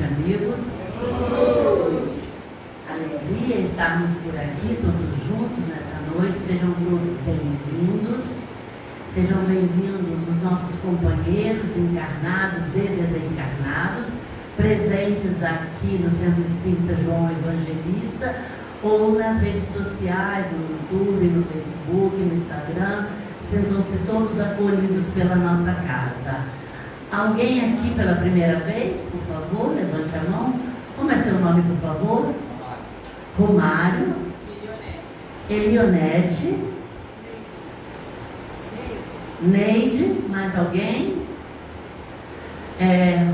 amigos. Alegria estarmos por aqui, todos juntos nessa noite. Sejam todos bem-vindos. Sejam bem-vindos os nossos companheiros encarnados e desencarnados, presentes aqui no Centro Espírita João Evangelista, ou nas redes sociais, no YouTube, no Facebook, no Instagram. Sintam-se todos acolhidos pela nossa casa. Alguém aqui pela primeira vez, por favor, levante a mão. Como é seu nome, por favor? Romário. Elionete. Neide. Mais alguém?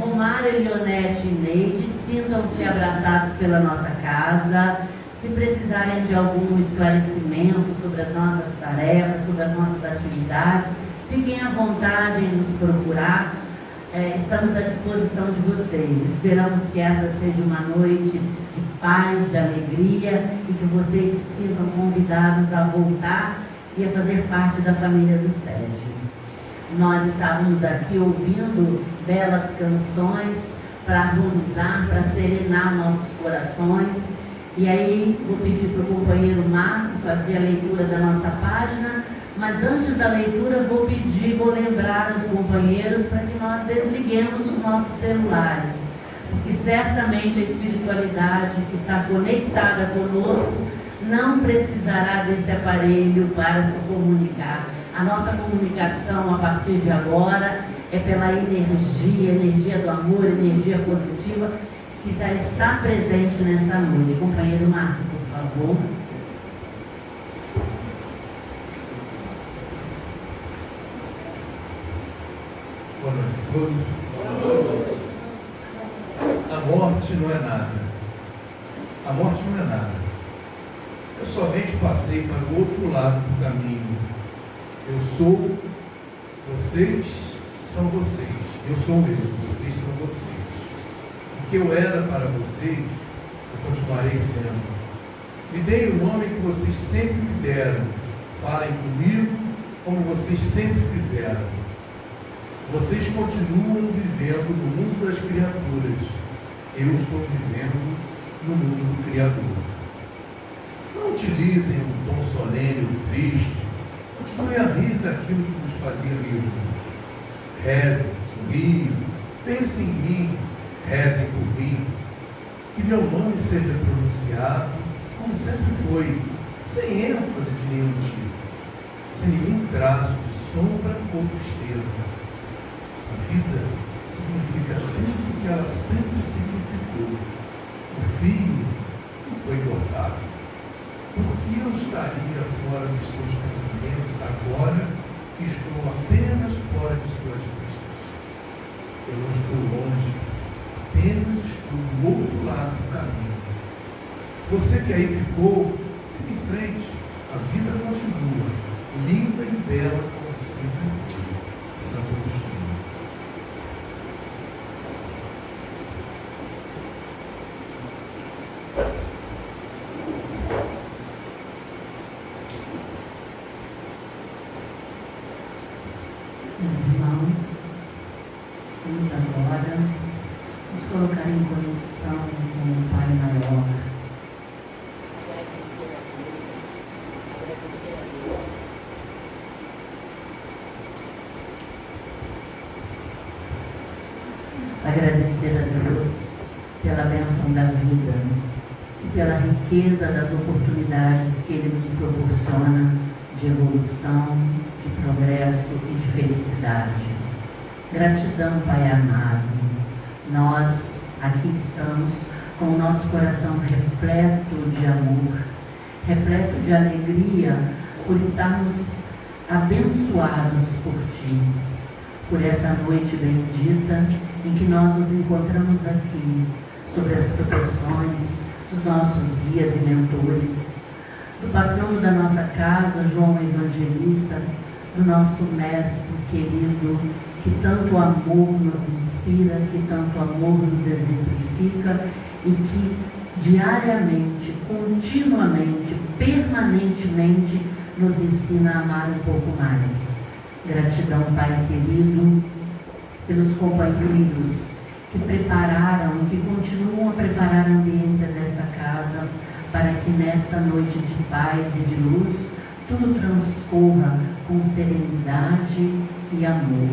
Romário, Elionete e Neide, sintam-se abraçados pela nossa casa. Se precisarem de algum esclarecimento sobre as nossas tarefas, sobre as nossas atividades, fiquem à vontade em nos procurar. Estamos à disposição de vocês. Esperamos que essa seja uma noite de paz, de alegria, e que vocês se sintam convidados a voltar e a fazer parte da família do Sérgio. Nós estávamos aqui ouvindo belas canções para harmonizar, para serenar nossos corações. E aí vou pedir para o companheiro Marco fazer a leitura da nossa página, mas antes da leitura vou lembrar aos companheiros para que nós desliguemos os nossos celulares, porque certamente a espiritualidade que está conectada conosco não precisará desse aparelho para se comunicar. A nossa comunicação a partir de agora é pela energia do amor, energia positiva, que já está presente nessa noite. Companheiro Marco, por favor. Boa noite a todos. Boa noite. A morte não é nada. A morte não é nada. Eu somente passei para o outro lado do caminho. Eu sou, vocês são vocês. Eu sou eu, vocês são vocês. Que eu era para vocês, eu continuarei sendo. Me deem o nome que vocês sempre me deram. Falem comigo como vocês sempre fizeram. Vocês continuam vivendo no mundo das criaturas. Eu estou vivendo no mundo do Criador. Não utilizem um tom solene ou triste. Continuem a rir daquilo que nos fazia rir juntos. Rezem, sorriam, pensem em mim. Rezem por mim, que meu nome seja pronunciado como sempre foi, sem ênfase de nenhum tipo, sem nenhum traço de sombra ou tristeza. A vida significa tudo que ela sempre significou. O fio não foi cortado. Por que eu estaria fora dos seus pensamentos agora que estou apenas fora de suas vistas? Eu não estou longe, apenas estou do outro lado do caminho. Você que aí ficou, siga em frente. A vida continua, linda e bela como sempre foi. Santo Agostinho. Meus irmãos, vamos agora nos colocar em conexão com o Pai Maior. Agradecer a Deus. Agradecer a Deus. Agradecer a Deus pela bênção da vida e pela riqueza das oportunidades que Ele nos proporciona de evolução, de progresso e de felicidade. Gratidão, Pai amado. Nós aqui estamos com o nosso coração repleto de amor, repleto de alegria por estarmos abençoados por Ti, por essa noite bendita em que nós nos encontramos aqui, sob as proteções dos nossos guias e mentores, do patrono da nossa casa, João Evangelista, do nosso mestre querido, que tanto amor nos inspira, que tanto amor nos exemplifica e que diariamente, continuamente, permanentemente nos ensina a amar um pouco mais. Gratidão, Pai querido, pelos companheiros que prepararam e que continuam a preparar a ambiência desta casa para que nesta noite de paz e de luz tudo transcorra com serenidade e amor.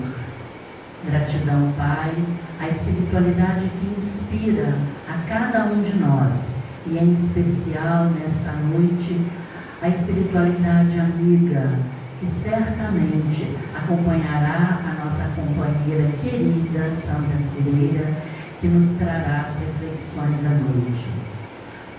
Gratidão, Pai, a espiritualidade que inspira a cada um de nós, e em especial nesta noite, a espiritualidade amiga, que certamente acompanhará a nossa companheira querida, Sandra Pereira, que nos trará as reflexões da noite.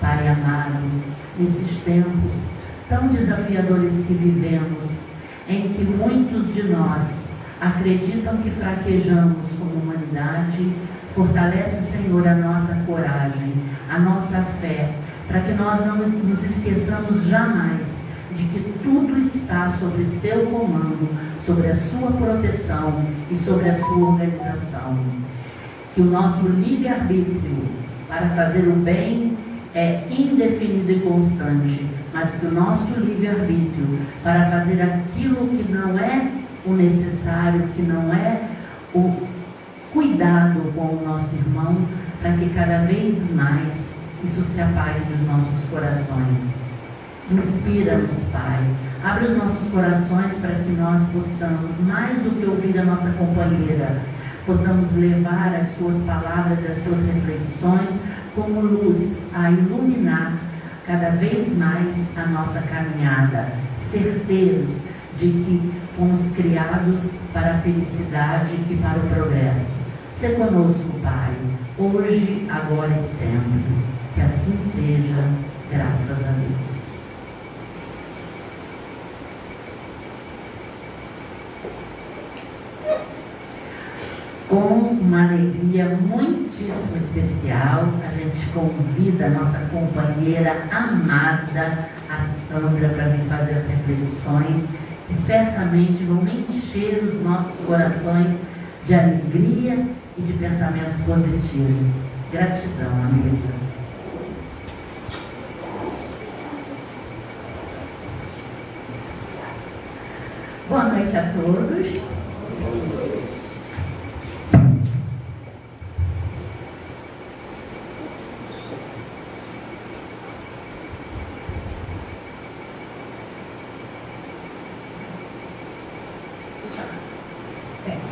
Pai amado, nesses tempos tão desafiadores que vivemos, em que muitos de nós acreditam que fraquejamos como humanidade, fortalece, Senhor, a nossa coragem, a nossa fé, para que nós não nos esqueçamos jamais de que tudo está sob seu comando, sobre a sua proteção e sobre a sua organização. Que o nosso livre-arbítrio para fazer o bem é indefinido e constante, mas que o nosso livre-arbítrio para fazer aquilo que não é o necessário, que não é o cuidado com o nosso irmão, para que cada vez mais isso se apague dos nossos corações. Inspira-nos, Pai. Abre os nossos corações para que nós possamos, mais do que ouvir a nossa companheira, possamos levar as suas palavras e as suas reflexões como luz a iluminar cada vez mais a nossa caminhada, certeiros de que fomos criados para a felicidade e para o progresso. Sê conosco, Pai, hoje, agora e sempre. Que assim seja, graças a Deus. Com uma alegria muitíssimo especial, a gente convida a nossa companheira amada, a Sandra, para vir fazer as reflexões que certamente vão encher os nossos corações de alegria e de pensamentos positivos. Gratidão, amiga. Boa noite a todos.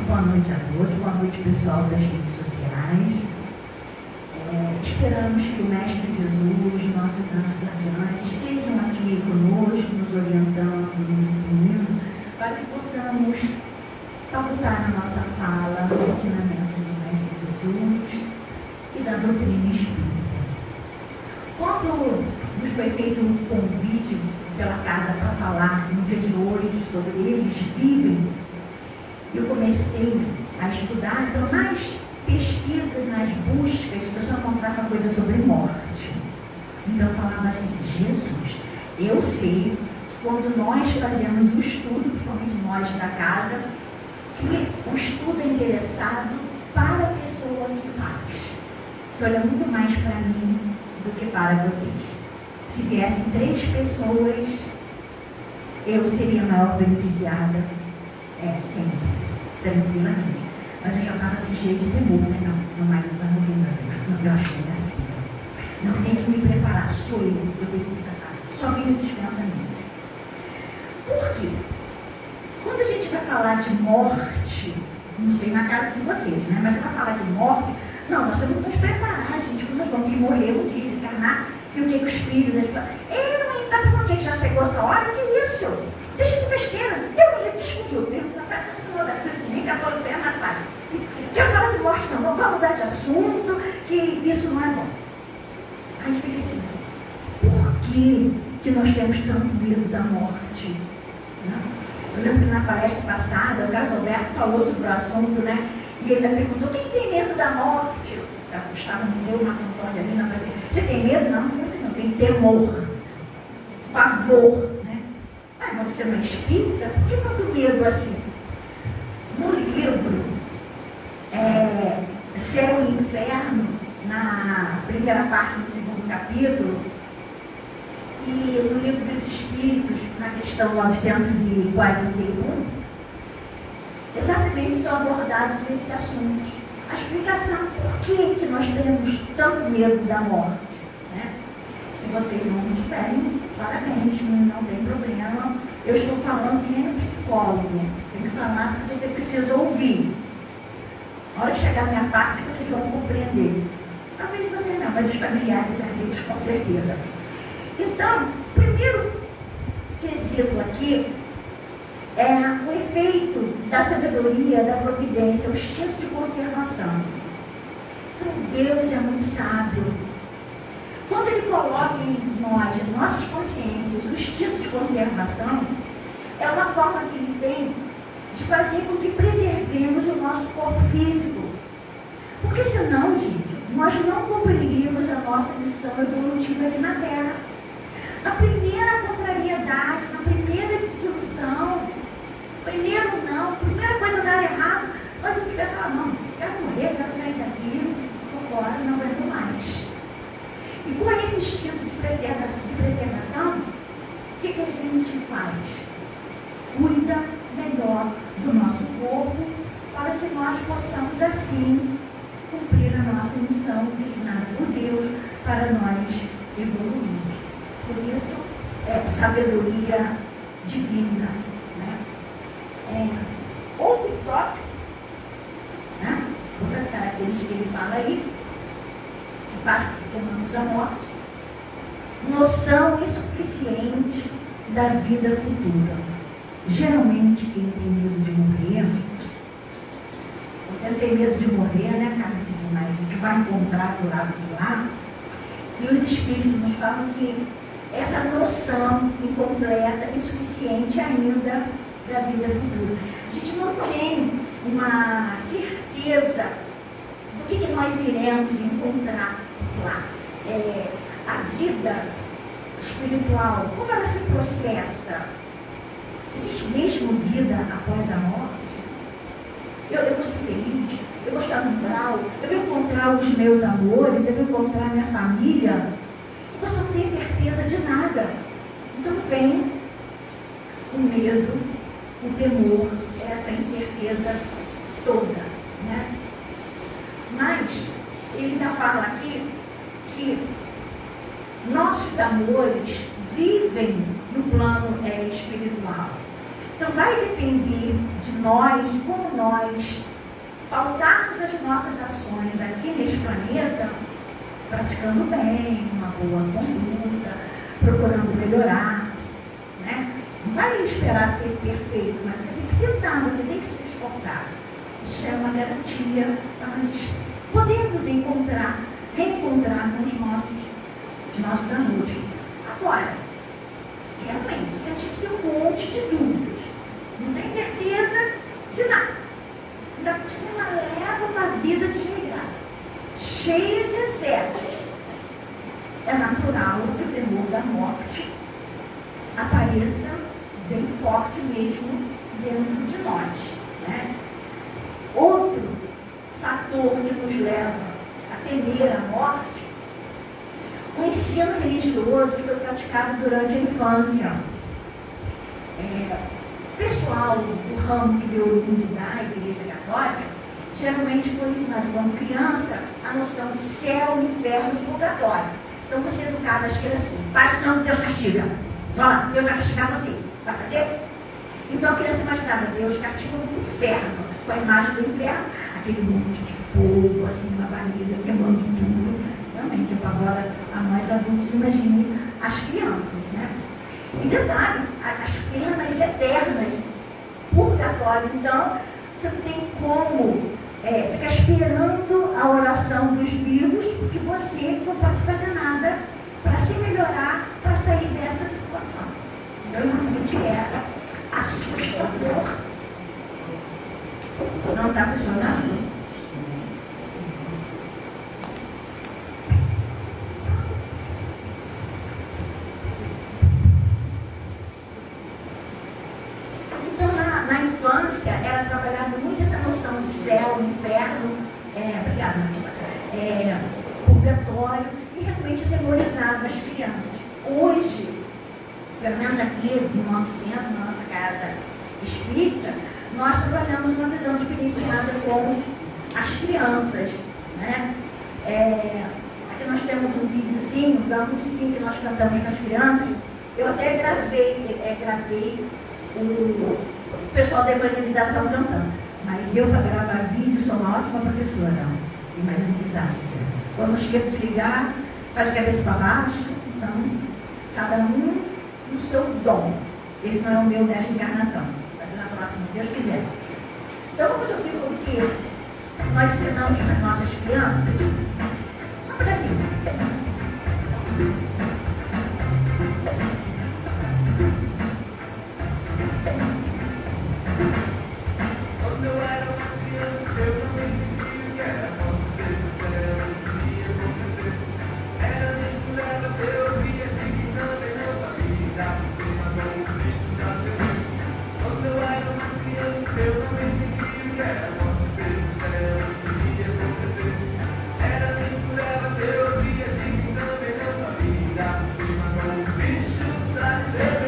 Boa noite a todos, boa noite pessoal das redes sociais. Esperamos que o Mestre Jesus, nossos anjos guardiães, estejam aqui conosco, nos orientando, nos incluindo, para que possamos pautar na nossa fala os ensinamentos do Mestre Jesus e da doutrina espírita. Quando nos foi feito um convite pela casa para falar no dia de hoje sobre eles vivem, eu comecei a estudar, então nas pesquisas, nas buscas, eu só encontrava coisa sobre morte. Então eu falava assim, Jesus, eu sei, quando nós fazemos o estudo, principalmente nós da casa, que o estudo é interessado para a pessoa que faz. Então olha muito mais para mim do que para vocês. Se viessem 3 pessoas, eu seria a maior beneficiada, sempre, tranquilamente. Mas eu já estava assim, cheio de temor, né? Não, meu marido vai morrer, meu Deus. Não, eu acho que é minha filha. Não tem que me preparar, sou eu tenho que me preparar. Só vem esses pensamentos. Por quê? Quando a gente vai falar de morte, não sei na casa de vocês, né? Mas você vai falar de morte, não, nós temos que nos preparar, gente, quando nós vamos morrer um dia, desencarnar, e o que os filhos, eles falam, não está pensando que já chegou essa hora? O que é isso? Deixa de besteira. Eu ia discutir o tempo, na fé, senhor da assim, nem catou o pé na faz. Quer falar de morte, não, vamos mudar de assunto, que isso não é bom. A gente fica assim, por que nós temos tanto medo da morte? Não? Eu lembro que na palestra passada, o Carlos Alberto falou sobre o assunto, né? E ele perguntou, quem tem medo da morte? Estávamos eu, Marco Antônio ali, não, assim, você tem medo? Não, não tem temor, pavor, né? Mas você não é espírita? Por que tanto medo assim? No livro Céu e Inferno, na primeira parte do 2º capítulo, e no livro dos Espíritos, na questão 941, exatamente são abordados esses assuntos. a explicação por que nós temos tanto medo da morte. Né? Se vocês não tiverem, parabéns, não tem problema. Eu estou falando que nem psicólogo. Tem que falar porque você precisa ouvir. Na hora que chegar a minha parte, vocês vão compreender. Talvez vocês não, mas os familiares e amigos com certeza. Então, o primeiro quesito aqui é o efeito da sabedoria, da providência, o instinto de conservação. Então, Deus é muito sábio. Quando Ele coloca em nós, em nossas consciências, o instinto de conservação, é uma forma que Ele tem de fazer com que preservemos o nosso corpo físico. Porque senão, gente, nós não cumpriríamos a nossa missão evolutiva aqui na Terra. Na primeira contrariedade, na primeira dissolução, primeira coisa dar errado, nós vamos pensar, não, quero morrer, quero sair daqui, estou fora, não aguento mais. E com esse instinto de preservação, o que a gente faz? Cuida melhor do nosso corpo para que nós possamos assim cumprir a nossa missão destinada por Deus para nós evoluirmos. Por isso, sabedoria divina. Né? Outro tópico, né? Outra característica que ele fala aí, que faz com que tomamos a morte, noção insuficiente da vida futura. Geralmente, quem tem medo de morrer, ele tem medo de morrer, né, cara, que vai encontrar do lado de lá, e os espíritos nos falam que essa noção incompleta, insuficiente ainda da vida futura. A gente não tem uma certeza do que nós iremos encontrar lá. A vida espiritual, como ela se processa? Existe mesmo vida após a morte? Eu vou ser feliz, eu vou estar no grau, eu vou encontrar os meus amores, eu vou encontrar a minha família. E você não tem certeza de nada. Então vem o medo, o temor, essa incerteza toda. Né? Mas ele ainda fala aqui que nossos amores vivem no plano espiritual. Então vai depender de nós, de como nós pautarmos as nossas ações aqui neste planeta, praticando bem, uma boa conduta, procurando melhorar-se. Né? Não vai esperar ser perfeito, mas você tem que tentar, você tem que se esforçar. Isso é uma garantia para nós podermos reencontrar com os nossos amores. Agora, realmente, se a gente tem um monte de dúvidas, não tem certeza de nada, ainda por cima leva uma vida desregrada, cheia de excessos, é natural que o temor da morte apareça bem forte mesmo dentro de nós. Né? Outro fator que nos leva a temer a morte, o ensino religioso que foi praticado durante a infância. O pessoal do ramo que deu origem da Igreja Católica geralmente foi ensinado quando criança a noção de céu, inferno e purgatório. Então você educava as crianças assim, faz não, Deus castiga. Olha, Deus vai castigar você. Vai fazer? Então a criança imaginava, Deus castiga o inferno, com a imagem do inferno, aquele monte de fogo, assim, na barriga, queimando tudo. Realmente apavora a nós adultos, imagine as crianças, né? E detalhe, as penas eternas, purgatório, então, você não tem como ficar esperando a oração dos vivos, porque você não pode fazer nada para se melhorar, para sair dessa situação. Então, realmente era assustador. Não está funcionando? Era trabalhado muito essa noção de céu, inferno, purgatório, e realmente atemorizava as crianças. Hoje, pelo menos aqui no nosso centro, na nossa casa espírita, nós trabalhamos uma visão diferenciada com as crianças, né? Aqui nós temos um videozinho da musiquinha que nós cantamos com as crianças. Eu até gravei o pessoal da evangelização cantando. Mas eu, para gravar vídeo, sou uma ótima professora. Imagina um desastre. Quando eu esqueço de ligar, faz de cabeça para baixo. Então, cada um no seu dom. Esse não é o meu nessa encarnação. Vai ser na palavra que Deus quiser. Então, vamos ouvir o que nós ensinamos para as nossas crianças. Só um pedacinho. Quando eu era uma criança, eu não entendia o que era acontecer no céu, o que ia acontecer. Era misturada teoria de que também não sabia, por cima do bicho saber. Quando eu era uma criança, eu não entendia o que era acontecer no céu, o que ia acontecer. Era misturada teoria de que também não sabia, por cima do bicho saber.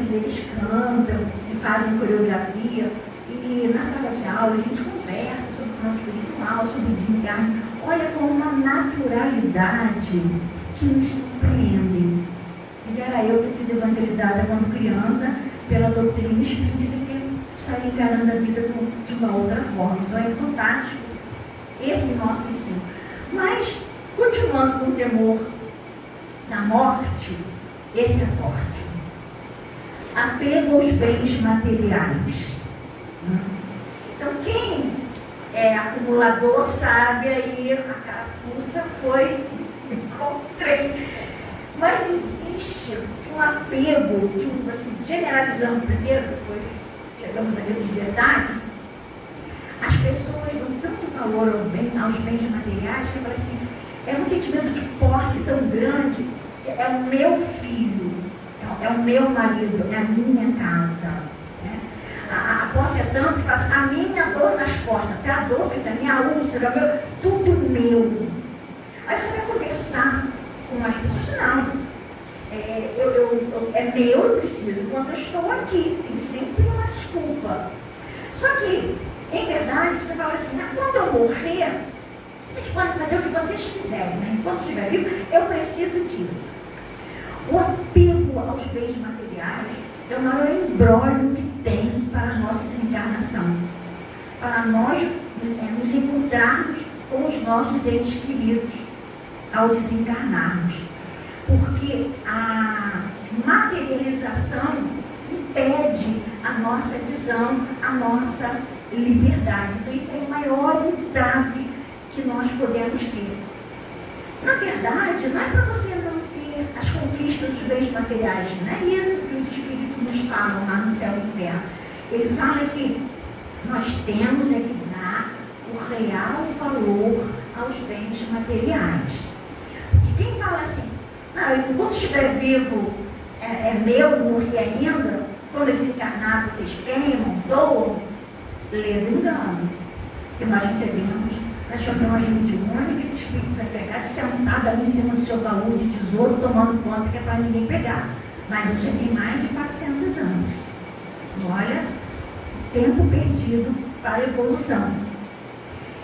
Eles cantam e fazem coreografia, e na sala de aula a gente conversa sobre o plano espiritual, sobre desencarne. Olha, com uma naturalidade que nos surpreende. Quisera eu ter sido evangelizada quando criança pela doutrina espírita, que estaria encarando a vida de uma outra forma. Então é fantástico esse nosso ensino. Mas, continuando com o temor da morte, esse é forte. Apego aos bens materiais. Então, quem é acumulador sabe aí, a carapuça foi, encontrei. Mas existe um apego, assim, generalizando primeiro, depois chegamos ali nos detalhes. As pessoas dão tanto valor aos bens materiais que assim, é um sentimento de posse tão grande, que é o meu filho. É o meu marido, é a minha casa. Né? A posse é tanto que faz a minha dor nas costas, até a dor, a minha úlcera, tudo meu. Aí você vai conversar com as pessoas, não. É meu, eu preciso, enquanto eu estou aqui. Tem sempre uma desculpa. Só que, em verdade, você fala assim, quando eu morrer, vocês podem fazer o que vocês quiserem, né? Enquanto eu estiver vivo, eu preciso disso. O apego aos bens materiais é o maior imbróglio que tem para a nossa desencarnação. Para nós nos encontrarmos com os nossos entes queridos ao desencarnarmos. Porque a materialização impede a nossa visão, a nossa liberdade. Então, isso é o maior entrave que nós podemos ter. Na verdade, não é para você não ter as conquistas dos bens materiais, não é isso que os espíritos nos falam lá no céu e no inferno. Ele fala que nós temos é que dar o real valor aos bens materiais. E quem fala assim, não, enquanto estiver vivo é meu, não morri ainda, quando desencarnar vocês queimam, doam, lê do engano. Que nós recebemos, nós chamamos de mediúnica, esses espíritos agregados sentados ali em cima do seu baú de tesouro, tomando conta que é para ninguém pegar. Mas isso já tem mais de 400 anos. Olha, tempo perdido para a evolução.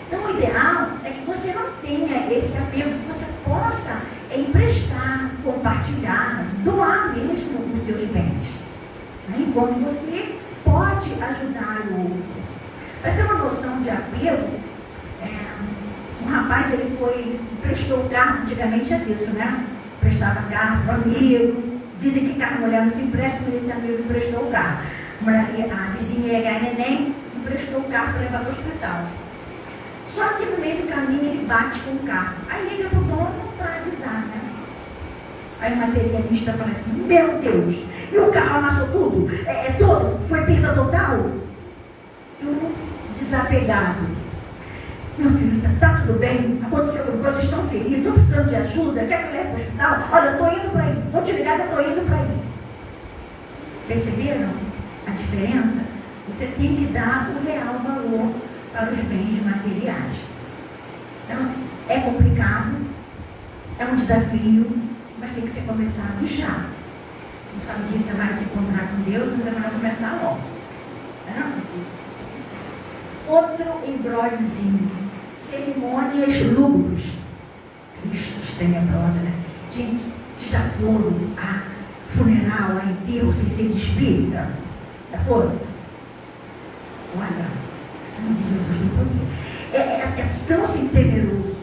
Então, o ideal é que você não tenha esse apego, que você possa emprestar, compartilhar, doar mesmo os seus bens. Enquanto você pode ajudar o outro. Para ter uma noção de apego, um rapaz, ele emprestou o carro, antigamente é disso, né? Prestava carro para amigo, dizem que carro mulher não se empresta, mas esse amigo emprestou o carro. A vizinha ia ganhar neném, emprestou o carro para levar para o hospital. Só que no meio do caminho ele bate com o carro. Aí liga para o dono para avisar, né? Aí o materialista fala assim, meu Deus, e o carro amassou tudo? Todo? Foi perda total? E o desapegado, meu filho, tá tudo bem? Aconteceu com vocês, estão feridos, estão precisando de ajuda, quer que eu leve para o hospital? Olha, eu estou indo para aí, vou te ligar, eu estou indo para aí. Perceberam a diferença? Você tem que dar o real valor para os bens materiais. Então, é complicado, é um desafio, mas tem que ser começado já. Não sabe disso, você vai se encontrar com Deus, mas é melhor começar logo. Outro embróliozinho, cerimônias lúgubres, tristes, tenebrosas, né? Gente, vocês já foram a funeral, a enterro sem ser de espírita? Já foram? Olha, sangue de Jesus tem poder. É tão assim temeroso,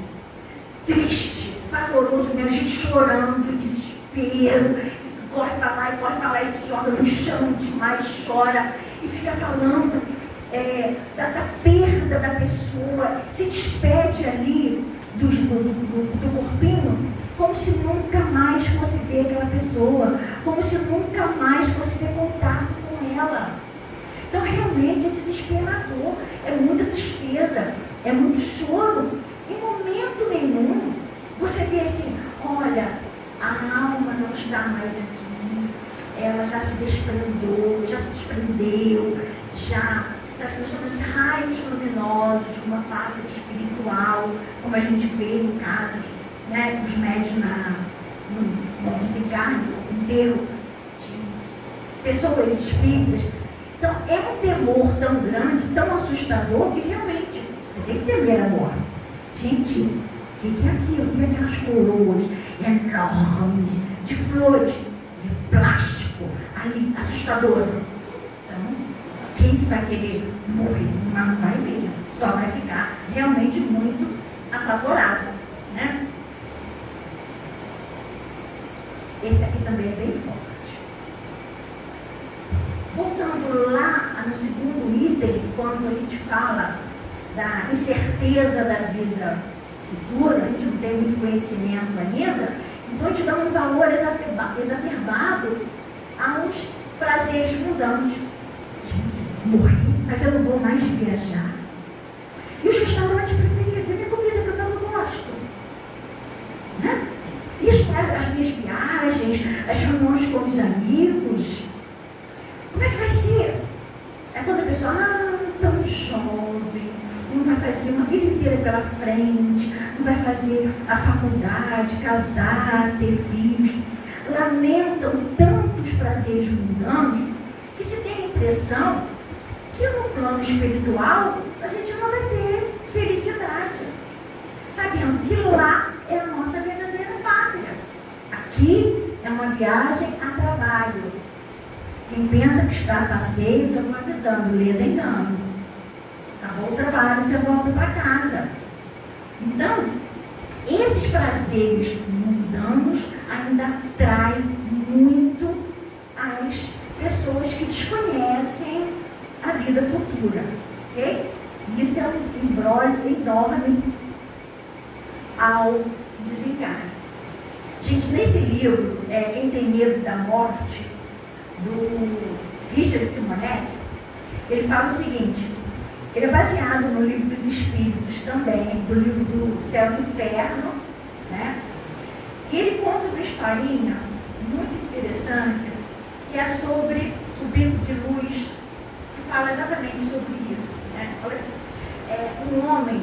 triste, pavoroso mesmo, a gente chorando, desespero, corre para lá e se joga no chão demais, chora e fica falando da perda da pessoa, se despede ali do corpinho, como se nunca mais fosse ver aquela pessoa, como se nunca mais fosse ter contato com ela. Então realmente é desesperador, é muita tristeza, é muito choro. Em momento nenhum você vê assim, olha, a alma não está mais aqui, ela já se desprendeu, já nos raios luminosos de uma pátria espiritual, como a gente vê no caso, né, os médios no desencarne, no enterro de pessoas espíritas. Então, é um temor tão grande, tão assustador, que realmente você tem que temer a morte. Gente, o que é aquilo? E aquelas coroas enormes, de flores, de plástico, ali, assustador. Então, quem vai querer morrer? Mas não vai mesmo, só vai ficar realmente muito apavorado, né? Esse aqui também é bem forte. Voltando lá no segundo item, quando a gente fala da incerteza da vida futura, a gente não tem muito conhecimento ainda, então a gente dá um valor exacerbado aos prazeres mundanos. Gente, morri, mas eu não vou mais viajar. E os restaurantes preferidos, e a comida que eu não gosto. Né? E as minhas viagens, as reuniões com os amigos, como é que vai ser? É quando a pessoa, tão jovem, não vai fazer uma vida inteira pela frente, não vai fazer a faculdade, casar, ter filhos. Lamentam tantos prazeres mundanos que se tem a impressão que no plano espiritual a gente não vai ter felicidade, sabendo que lá é a nossa verdadeira pátria. Aqui é uma viagem a trabalho. Quem pensa que está a passeio, já estou avisando, lê engano. Acabou o trabalho, você volta para casa. Então, esses prazeres mundanos ainda atraem muito as pessoas que desconhecem a vida futura. Ok? Isso é um imbróglio enorme ao desencarne. Gente, nesse livro, Quem Tem Medo da Morte, do Richard Simonetti, ele fala o seguinte, ele é baseado no livro dos Espíritos também, do livro do Céu e Inferno, né? E ele conta uma historinha muito interessante, que é sobre o Bico de Luz, que fala exatamente sobre isso. Né? Olha assim, um homem,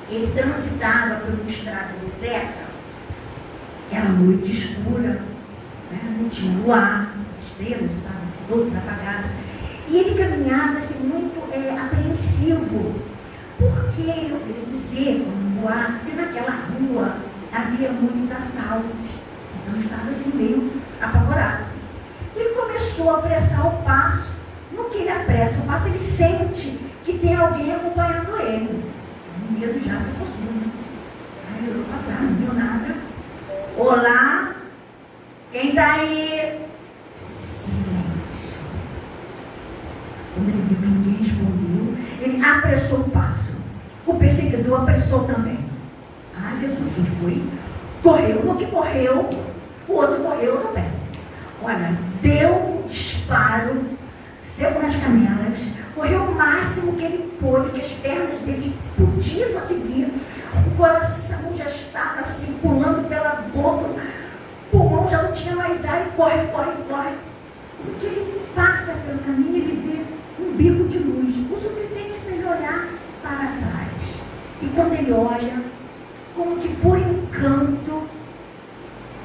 ele transitava pelo estrado deserta, era noite escura, né? Não tinha luar, as estrelas estavam todas apagadas, e ele caminhava assim, muito apreensivo, porque ele ouviu dizer, como luar, que naquela rua havia muitos assaltos, então estava assim meio apavorado. Ele começou a apressar o passo. No que ele apressa o passo, ele sente que tem alguém acompanhando ele. O medo já se possuiu. Aí ele olhou para trás, não viu nada. Olá, quem está aí? Silêncio. Quando ele viu que ninguém respondeu, ele apressou o passo. O perseguidor apressou também. Ah, Jesus, ele foi, correu. No que correu, o outro correu também. Olha, deu um disparo, saiu nas canelas, correu o máximo que ele pôde, que as pernas dele podiam conseguir. O coração já estava assim, pulando pela boca, o pulmão já não tinha mais ar, e corre. Porque ele passa pelo caminho, ele vê um bico de luz, o suficiente para ele olhar para trás. E quando ele olha, como que por encanto,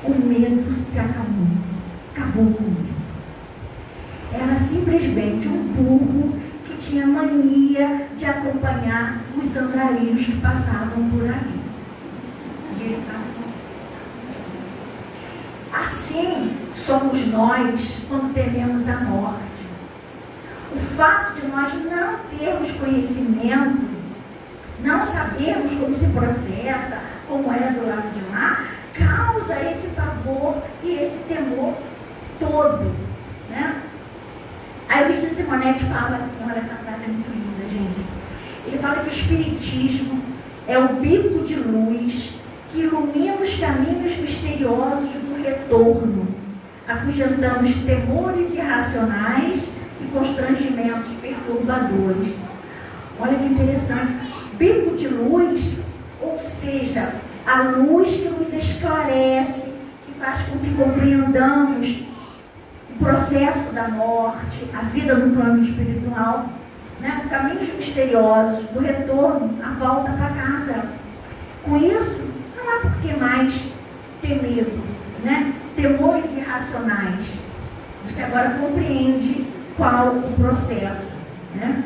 o medo se acalmou. Acabou com ele. Era simplesmente um burro que tinha mania de acompanhar os andarilhos que passavam por ali. E ele passou. Assim somos nós quando tememos a morte. O fato de nós não termos conhecimento, não sabermos como se processa, como é do lado de lá, causa esse pavor e esse temor todo, né? Aí o Luiz Simonetti fala assim, olha, essa frase é muito linda, gente. Ele fala que o Espiritismo é o bico de luz que ilumina os caminhos misteriosos do retorno, afugentando os temores irracionais e constrangimentos perturbadores. Olha que interessante. Bico de luz, ou seja, a luz que nos esclarece, que faz com que compreendamos o processo da morte, a vida no plano espiritual, né? Caminhos misteriosos do retorno, a volta para casa. Com isso, não há por que mais ter medo, né? Temores irracionais. Você agora compreende qual o processo, né?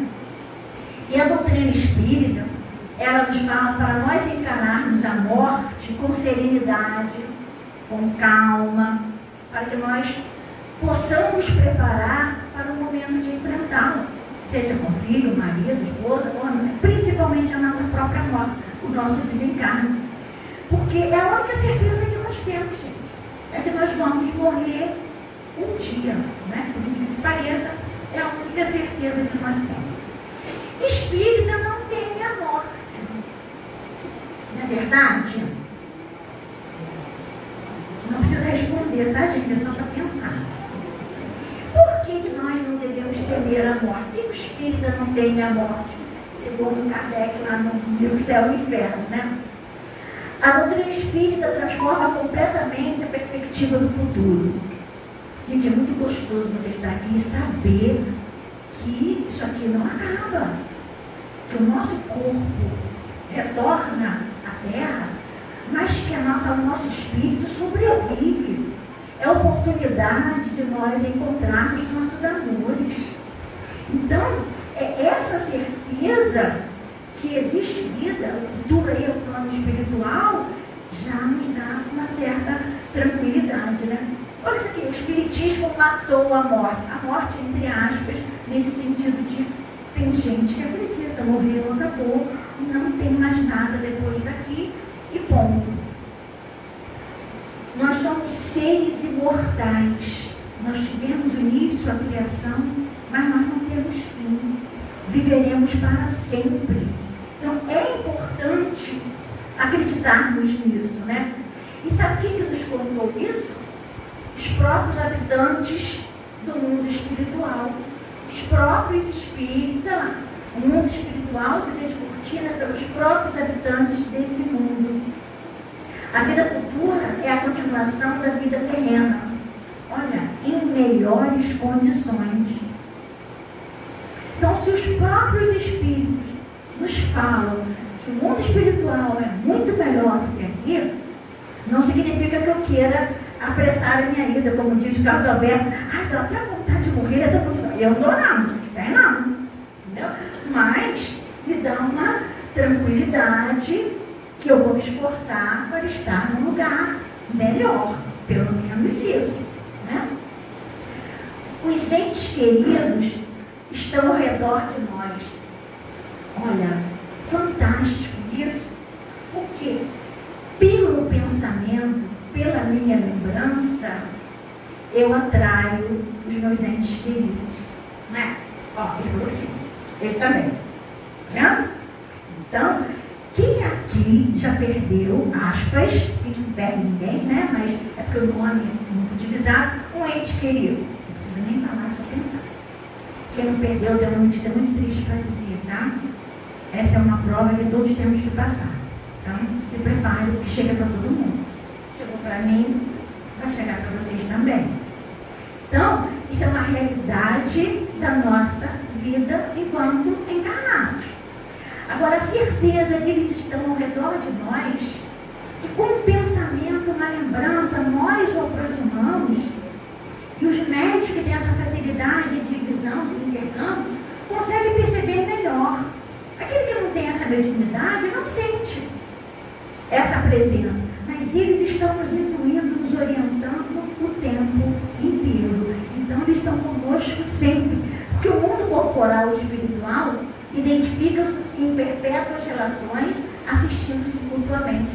E a doutrina espírita, ela nos fala para nós encararmos a morte com serenidade, com calma, para que nós possamos preparar para o momento de enfrentá-lo, seja com filho, marido, esposa, principalmente a nossa própria morte, o nosso desencarne. Porque é a única certeza que nós temos, gente, é que nós vamos morrer um dia, né? Por que pareça, é a única certeza que nós temos. Espírita não teme a morte. Não é verdade? Não precisa responder, tá, gente? É só para pensar. Por que nós não devemos temer a morte? Por que o espírita não teme a morte? Segundo Kardec, lá no Céu e Inferno, né? A doutrina espírita transforma completamente a perspectiva do futuro. Gente, é muito gostoso você estar aqui e saber que isso aqui não acaba. Que o nosso corpo retorna à Terra, mas que o nosso espírito sobrevive. É a oportunidade de nós encontrarmos nossos amores. Então, é essa certeza que existe vida, o futuro aí, o plano espiritual, já nos dá uma certa tranquilidade, né? Olha isso aqui, o Espiritismo matou a morte entre aspas, nesse sentido de tem gente que acredita, morreu, acabou, não tem mais nada depois daqui e ponto. Nós somos seres imortais, nós tivemos início à criação, mas nós não temos fim, viveremos para sempre. Então é importante acreditarmos nisso, né? E sabe quem que nos contou isso? Os próprios habitantes do mundo espiritual, os próprios espíritos, sei lá, o mundo espiritual se descortina pelos próprios habitantes desse mundo. A vida futura é a continuação da vida terrena. olha, em melhores condições. Então, se os próprios espíritos nos falam que o mundo espiritual é muito melhor do que aqui, não significa que eu queira apressar a minha ida, como disse o Carlos Alberto. Dá até vontade de morrer, eu não dou não, entendeu? Mas me dá uma tranquilidade que eu vou me esforçar para estar num lugar melhor, pelo menos isso, né? Os entes queridos estão ao redor de nós. Olha, fantástico isso, porque pelo pensamento, pela minha lembrança, eu atraio os meus entes queridos, né? Ele falou assim, ele também, né? Então, quem aqui já perdeu, aspas, a gente não perde ninguém, né? Mas é porque o nome é muito utilizado, um ente querido. Não precisa nem falar, só pensar. Quem não perdeu tem uma notícia muito triste para dizer, tá? Essa é uma prova que todos temos que passar. Então, se prepare, porque chega para todo mundo. Chegou para mim, vai chegar para vocês também. Então, isso é uma realidade da nossa vida enquanto encarnados. Agora, a certeza que eles estão ao redor de nós, que com o pensamento, uma lembrança, nós o aproximamos, e os médicos que têm essa facilidade de visão, de intercâmbio, conseguem perceber melhor. Aquele que não tem essa mediunidade não sente essa presença, mas eles estão nos intuindo, nos orientando o tempo inteiro. Então, eles estão conosco sempre, porque o mundo corporal e espiritual identificam-se em perpétuas relações, assistindo-se mutuamente.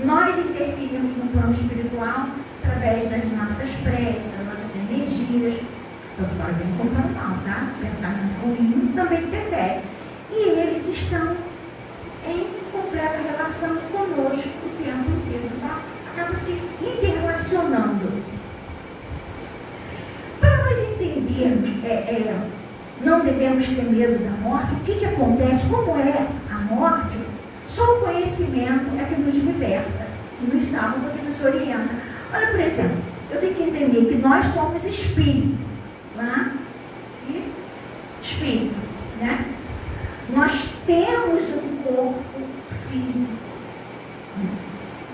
Nós interferimos no plano espiritual através das nossas preces, das nossas energias, tanto para bem como para o mal, tá? Pensamento ruim também interfere. E eles estão em completa relação conosco o tempo inteiro, tá? Acaba se interrelacionando. Para nós entendermos, não devemos ter medo da morte, o que acontece, como é a morte, só o conhecimento é que nos liberta, que nos salva, que nos orienta. Olha, por exemplo, eu tenho que entender que nós somos espírito, né? E espírito, né? Nós temos um corpo físico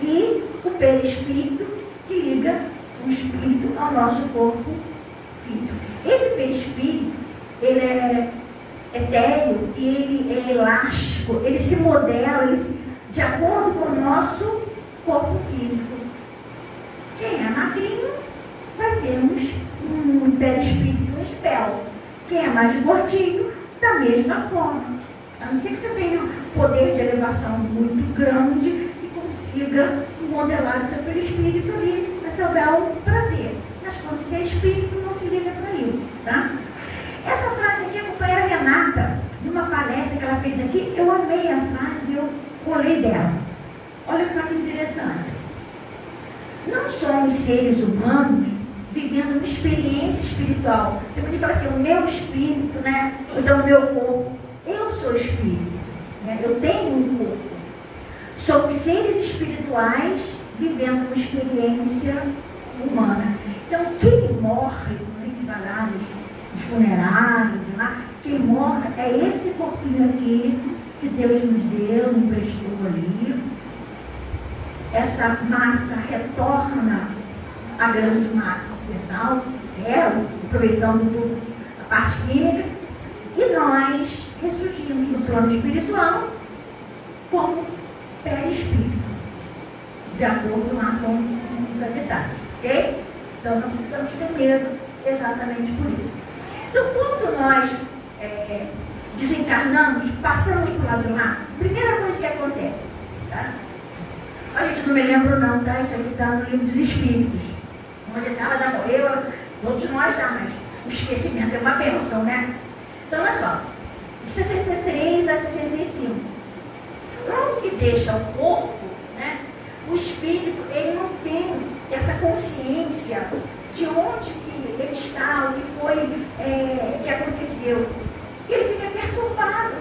e o perispírito que liga o espírito ao nosso corpo físico. Esse perispírito, ele é etéreo e ele é elástico, ele se modela de acordo com o nosso corpo físico. Quem é magrinho vai ter um perispírito espelho. Quem é mais gordinho, da mesma forma. A não ser que você tenha um poder de elevação muito grande e consiga modelar o seu perispírito ali, a seu belo prazer. Mas quando você é espírito, não se liga para isso, tá? Essa frase aqui, a companheira Renata, numa palestra que ela fez aqui, eu amei a frase e eu colei dela. Olha só que interessante. Não somos seres humanos vivendo uma experiência espiritual. Tem gente que fala assim, o meu espírito, né? Então o meu corpo. Eu sou espírito, né? Eu tenho um corpo. Somos seres espirituais vivendo uma experiência humana. Então quem morre, quando a gente vai lá nos funerários, quem morre é esse corpinho aqui que Deus nos deu, nos emprestou ali. Essa massa retorna à grande massa universal, aproveitando a parte química, e nós ressurgimos no plano espiritual como perispírito, de acordo lá com os detalhes, ok? Então não precisamos ter medo exatamente por isso. Então, quando nós desencarnamos, passamos para o lado de lá, primeira coisa que acontece, tá? A gente não me lembra não, tá? Isso aqui está no livro dos Espíritos. Onde ela já morreu, todos nós já, mas o esquecimento é uma bênção, né? Então, olha só, de 63 a 65. Logo que deixa o corpo, né? O espírito, ele não tem essa consciência de onde que ele está, o que foi que aconteceu. Ele fica perturbado.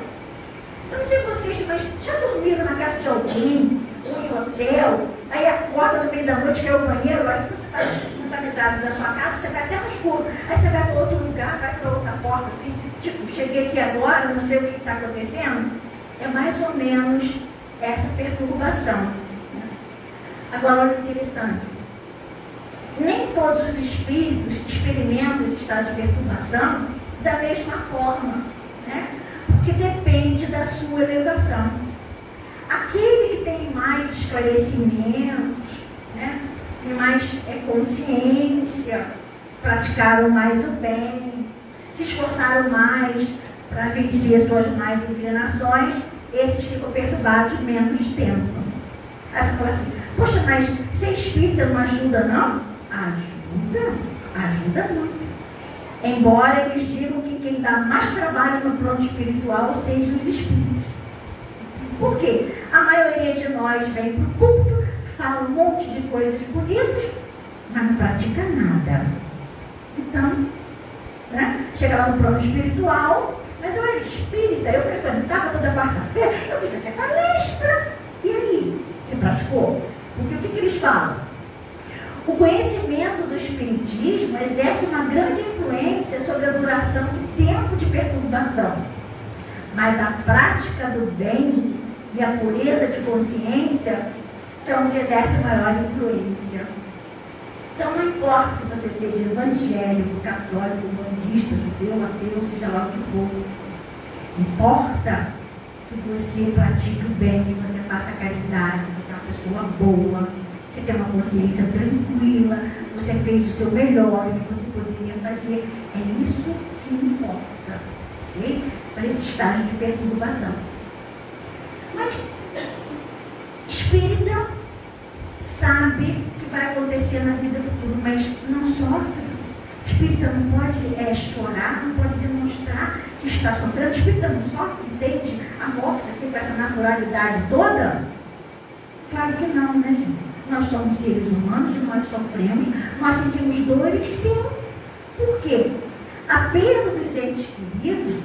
Eu não sei vocês, mas já dormiram na casa de alguém, ou em hotel, aí acorda no meio da noite, que é o banheiro, aí você está mentalizado da sua casa, você vai até no escuro. Aí você vai para outro lugar, vai para outra porta, assim, tipo, cheguei aqui agora, não sei o que está acontecendo. É mais ou menos essa perturbação. Agora, olha que interessante. Nem todos os espíritos experimentam esse estado de perturbação da mesma forma, né? Porque depende da sua elevação. Aquele que tem mais esclarecimentos, né? Tem mais consciência, praticaram mais o bem, se esforçaram mais para vencer suas más inclinações, esses ficam perturbados menos tempo. Aí você fala assim, poxa, mas ser espírita não ajuda não? Ajuda muito. Embora eles digam que quem dá mais trabalho no plano espiritual sejam os espíritos. Por quê? A maioria de nós vem para o culto, fala um monte de coisas bonitas, mas não pratica nada. Então, né? Chega lá no plano espiritual, mas eu era espírita, eu frequentava toda quarta-feira, eu fiz até palestra. E aí? Você praticou? Porque o que eles falam? O conhecimento do espiritismo exerce uma grande influência sobre a duração do tempo de perturbação. Mas a prática do bem e a pureza de consciência são o que exercem maior influência. Então não importa se você seja evangélico, católico, bandista, judeu, ateu, seja lá o que for. Importa que você pratique o bem, que você faça caridade, que você é uma pessoa boa, você tem uma consciência tranquila, você fez o seu melhor, o que você poderia fazer. É isso que importa, ok? Para esse estágio de perturbação. Mas espírita sabe o que vai acontecer na vida futura, mas não sofre. Espírita não pode chorar, não pode demonstrar que está sofrendo. Espírita não sofre, entende a morte assim com essa naturalidade toda? Claro que não, né, gente? Nós somos seres humanos, nós sofremos, nós sentimos dores, sim. Por quê? A perda dos entes queridos,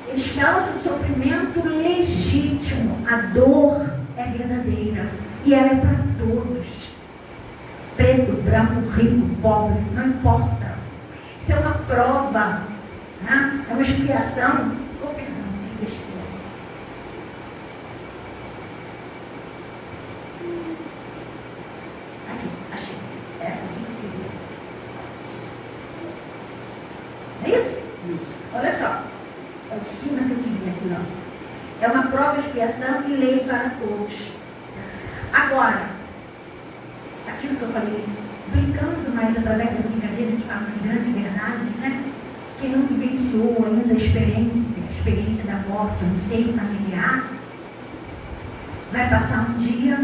eles causam um sofrimento legítimo. A dor é verdadeira e ela é para todos. Preto, branco, rico, pobre, não importa. Isso é uma prova, né? É uma expiação. Oh, perdão, deixa eu ver. Aqui, achei. Essa aqui. É isso? Isso. Olha só. É o cima que eu queria aqui, ó. É uma prova, expiação e lei para todos. Agora, aquilo que eu falei, brincando, mas através da brincadeira a gente fala de grande verdade, né? Quem não vivenciou ainda a experiência da morte no seio familiar, vai passar um dia,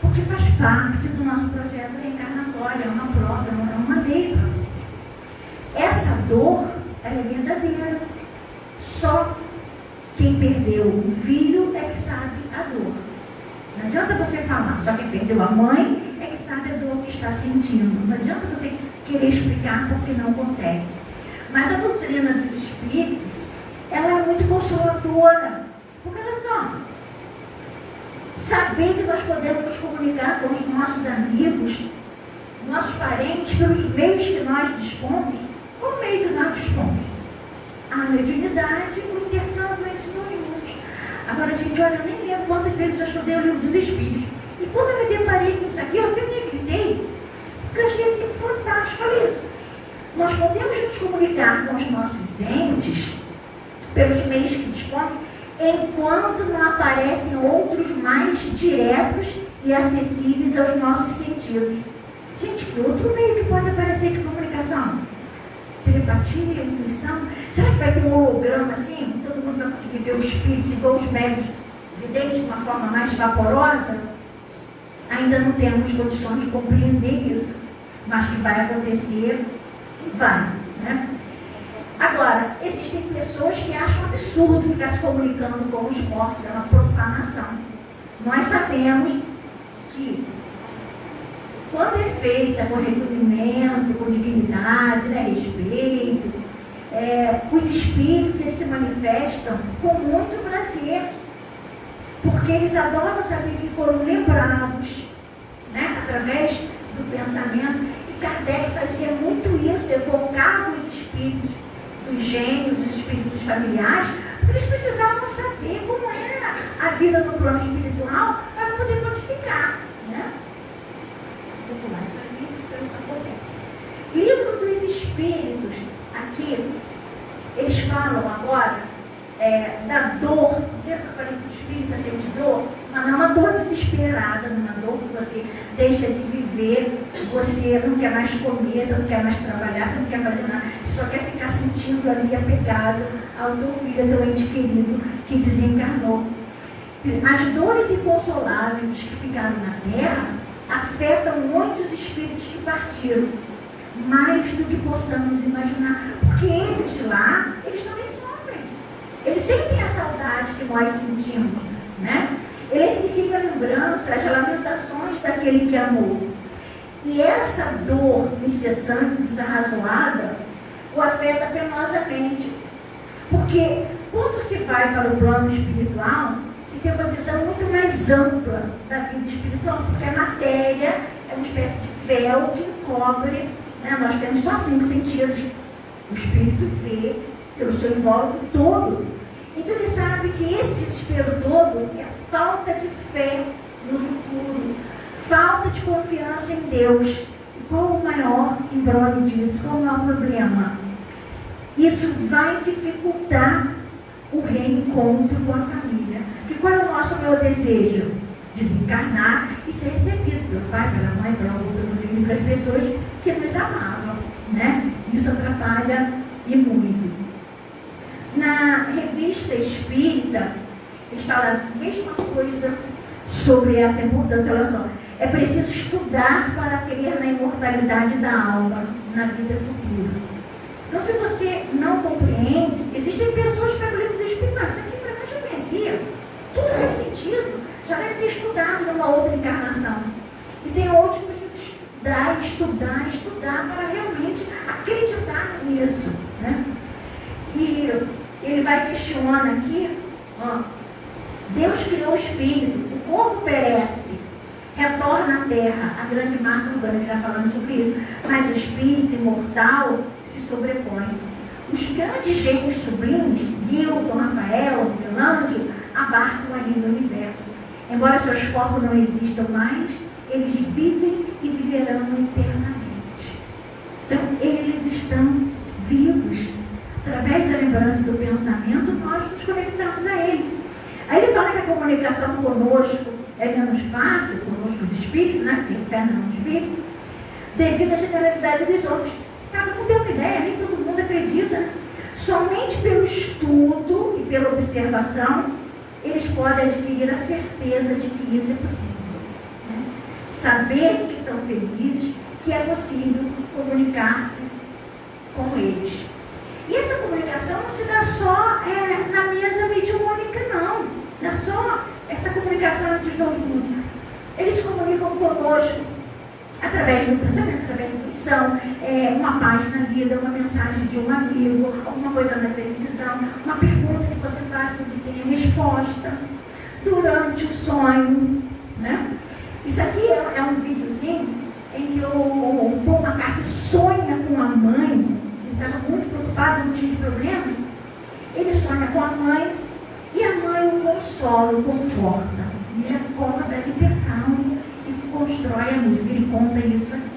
porque faz parte do nosso projeto reencarnatório, é uma prova, é uma lei. Essa dor, ela é verdadeira. Só quem perdeu o filho é que sabe a dor. Não adianta você falar, só quem perdeu a mãe é que sabe a dor que está sentindo. Não adianta você querer explicar porque não consegue. Mas a doutrina dos espíritos, ela é muito consoladora. Porque olha só, saber que nós podemos nos comunicar com os nossos amigos, nossos parentes, pelos meios que nós dispomos, qual meio que nós dispomos? A mediunidade, o intercâmbio entre nós juntos. Agora, gente, olha, eu nem lembro quantas vezes eu já estudei o livro dos Espíritos. E quando eu me deparei com isso aqui, eu também gritei, porque eu achei assim fantástico. Olha isso. Nós podemos nos comunicar com os nossos entes pelos meios que dispõem, enquanto não aparecem outros mais diretos e acessíveis aos nossos sentidos. Gente, que outro meio que pode aparecer de comunicação? Telepatia, intuição? Será que vai ter um holograma assim? Todo mundo vai conseguir ver os espíritos igual os médios videntes de uma forma mais vaporosa? Ainda não temos condições de compreender isso, mas que vai acontecer, vai, né? Agora, existem pessoas que acham absurdo ficar se comunicando com os mortos, é uma profanação. Nós sabemos que quando é feita com recolhimento, com dignidade, né, respeito, os espíritos eles se manifestam com muito prazer, porque eles adoram saber que foram lembrados, né, através do pensamento, e Kardec fazia muito isso, evocava os espíritos dos gênios, os espíritos familiares, porque eles precisavam saber como era a vida no plano espiritual para poder modificar, né? Vou pular isso aqui, porque eu não estou vendo. Livro dos Espíritos, aqui, eles falam agora da dor. Lembra que eu falei que o espírito sente dor? Mas não é uma dor desesperada, uma dor que você deixa de viver, você não quer mais comer, você não quer mais trabalhar, você não quer fazer nada, você só quer ficar sentindo ali apegado ao teu filho, ao teu ente querido que desencarnou. As dores inconsoláveis que ficaram na Terra afetam muitos espíritos que partiram, mais do que possamos imaginar, porque eles lá, eles também sofrem. Eles sentem a saudade que nós sentimos, né? Eles sentem a lembrança, as lamentações daquele que amou. E essa dor incessante, desarrazoada, o afeta penosamente. Porque quando se vai para o plano espiritual, se tem uma visão muito mais ampla da vida espiritual, porque a matéria é uma espécie de véu que encobre, né? Nós temos só 5 sentidos. O espírito vê pelo seu invólucro todo. Então ele sabe que esse desespero todo é falta de fé no futuro, falta de confiança em Deus. E qual o maior embrólio disso? Qual o maior problema? Isso vai dificultar o reencontro com a família. E qual é o nosso maior desejo? Desencarnar e ser recebido pelo pai, pela mãe, pela outra, pelo filho, pelas pessoas que nos amavam, né? Isso atrapalha e muito. Na revista Espírita, eles falam a mesma coisa sobre essa importância. Olha só, é preciso estudar para crer na imortalidade da alma, na vida futura. Então, se você não compreende, existem pessoas que pegam o livro do Espírito, mas isso aqui para mim já conhecia, tudo faz sentido, já deve ter estudado numa outra encarnação. E tem outros que precisam estudar para realmente acreditar nisso, né? E ele vai questionando aqui, ó, Deus criou o espírito, o corpo perece, retorna à terra, a grande massa urbana, que já falamos sobre isso, mas o espírito imortal se sobrepõe. Os grandes gênios sublimes, Newton, Rafael, Michelangelo, abarcam ali no universo. Embora seus corpos não existam mais, eles vivem e viverão eternamente. Então, eles estão vivos. Através da lembrança do pensamento, nós nos conectamos a ele. Aí ele fala que a comunicação conosco é menos fácil, conosco os espíritos, né? Tem fé no espírito, devido à generalidade dos outros. Cada um tem uma ideia, nem todo mundo acredita. Somente pelo estudo e pela observação, eles podem adquirir a certeza de que isso é possível, né? Saber que são felizes, que é possível comunicar-se com eles. E essa comunicação não se dá só na mesa mediúnica, não. Não é só essa comunicação entre nós. Eles comunicam conosco através do pensamento, através da intuição, uma página lida, uma mensagem de um amigo, alguma coisa na televisão, uma pergunta que você faz e tem a resposta, durante o sonho, né? Isso aqui é um videozinho em que o Paul McCartney sonha com a mãe. Estava muito preocupado, não tinha problemas. Ele sonha com a mãe e a mãe o consola, o conforta. Ele acorda ali pecando e constrói a música. Ele conta isso aqui.